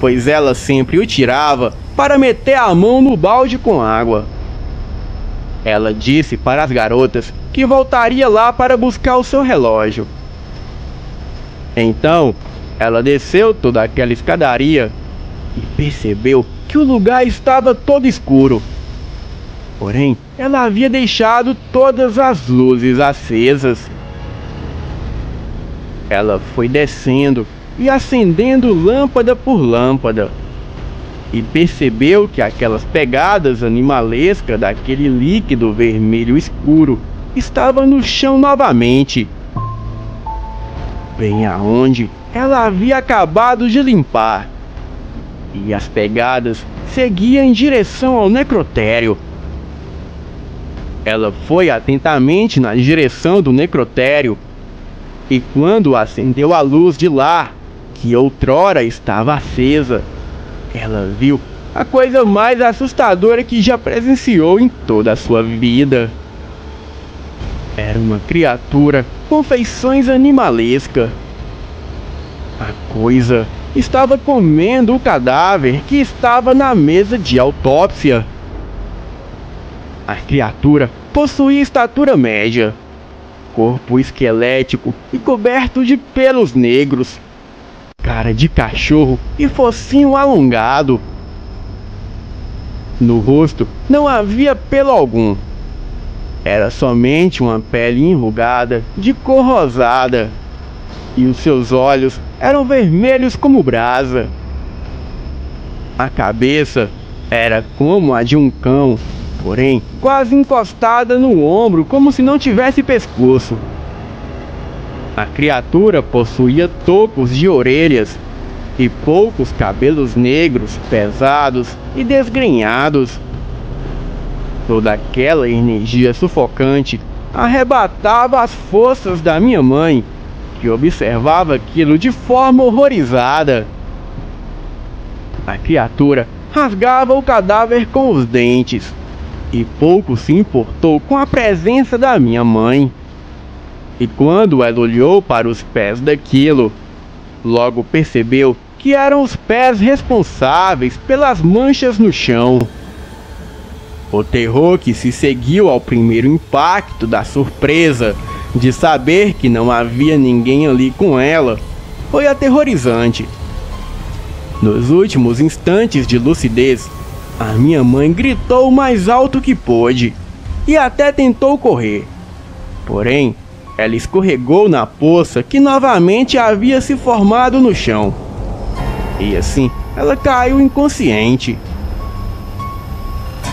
pois ela sempre o tirava para meter a mão no balde com água. Ela disse para as garotas que voltaria lá para buscar o seu relógio. Então, ela desceu toda aquela escadaria e percebeu que o lugar estava todo escuro. Porém, ela havia deixado todas as luzes acesas. Ela foi descendo e acendendo lâmpada por lâmpada, e percebeu que aquelas pegadas animalescas daquele líquido vermelho escuro estavam no chão novamente, bem aonde ela havia acabado de limpar, e as pegadas seguiam em direção ao necrotério. Ela foi atentamente na direção do necrotério, e quando acendeu a luz de lá, que outrora estava acesa, ela viu a coisa mais assustadora que já presenciou em toda a sua vida. Era uma criatura com feições animalescas. A coisa estava comendo o cadáver que estava na mesa de autópsia. A criatura possuía estatura média, corpo esquelético e coberto de pelos negros, cara de cachorro e focinho alongado. No rosto não havia pelo algum. Era somente uma pele enrugada de cor rosada, e os seus olhos eram vermelhos como brasa. A cabeça era como a de um cão, porém quase encostada no ombro, como se não tivesse pescoço. A criatura possuía tocos de orelhas e poucos cabelos negros, pesados e desgrenhados. Toda aquela energia sufocante arrebatava as forças da minha mãe, que observava aquilo de forma horrorizada. A criatura rasgava o cadáver com os dentes e pouco se importou com a presença da minha mãe. E quando ela olhou para os pés daquilo, logo percebeu que eram os pés responsáveis pelas manchas no chão. O terror que se seguiu ao primeiro impacto da surpresa de saber que não havia ninguém ali com ela foi aterrorizante. Nos últimos instantes de lucidez, A minha mãe gritou o mais alto que pôde e até tentou correr. Porém, ela escorregou na poça que novamente havia se formado no chão. E assim, ela caiu inconsciente.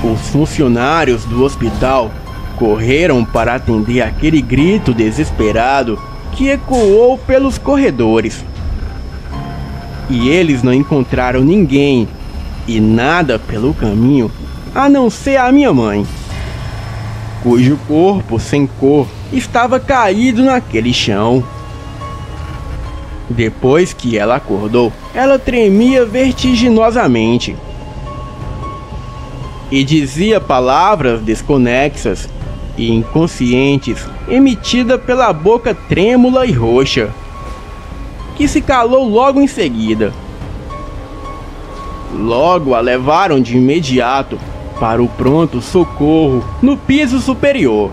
Os funcionários do hospital correram para atender aquele grito desesperado que ecoou pelos corredores. E eles não encontraram ninguém e nada pelo caminho, a não ser a minha mãe, cujo corpo sem cor estava caído naquele chão. Depois que ela acordou, ela tremia vertiginosamente e dizia palavras desconexas e inconscientes, emitida pela boca trêmula e roxa, que se calou logo em seguida. Logo a levaram de imediato para o pronto-socorro no piso superior,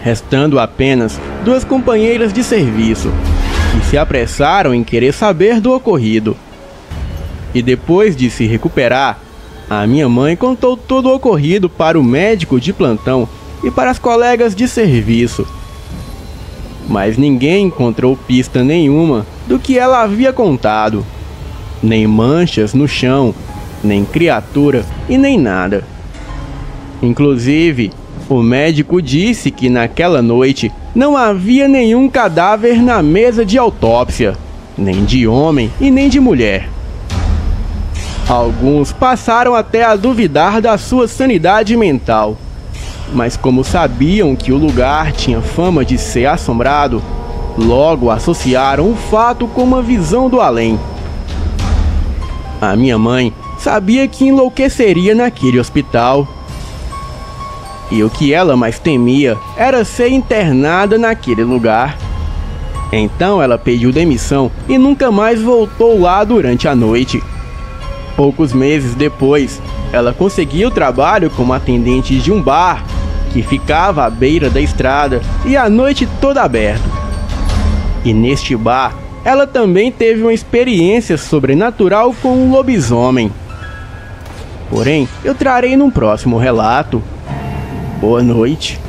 restando apenas 2 companheiras de serviço, que se apressaram em querer saber do ocorrido. E depois de se recuperar, a minha mãe contou todo o ocorrido para o médico de plantão e para as colegas de serviço. Mas ninguém encontrou pista nenhuma do que ela havia contado. Nem manchas no chão, nem criatura e nem nada. Inclusive, o médico disse que naquela noite não havia nenhum cadáver na mesa de autópsia, nem de homem e nem de mulher. Alguns passaram até a duvidar da sua sanidade mental, mas como sabiam que o lugar tinha fama de ser assombrado, logo associaram o fato com uma visão do além. A minha mãe sabia que enlouqueceria naquele hospital, e o que ela mais temia era ser internada naquele lugar. Então ela pediu demissão e nunca mais voltou lá durante a noite. Poucos meses depois, ela conseguiu trabalho como atendente de um bar que ficava à beira da estrada e a noite toda aberto. E neste bar, ela também teve uma experiência sobrenatural com um lobisomem. Porém, eu trarei num próximo relato. Boa noite.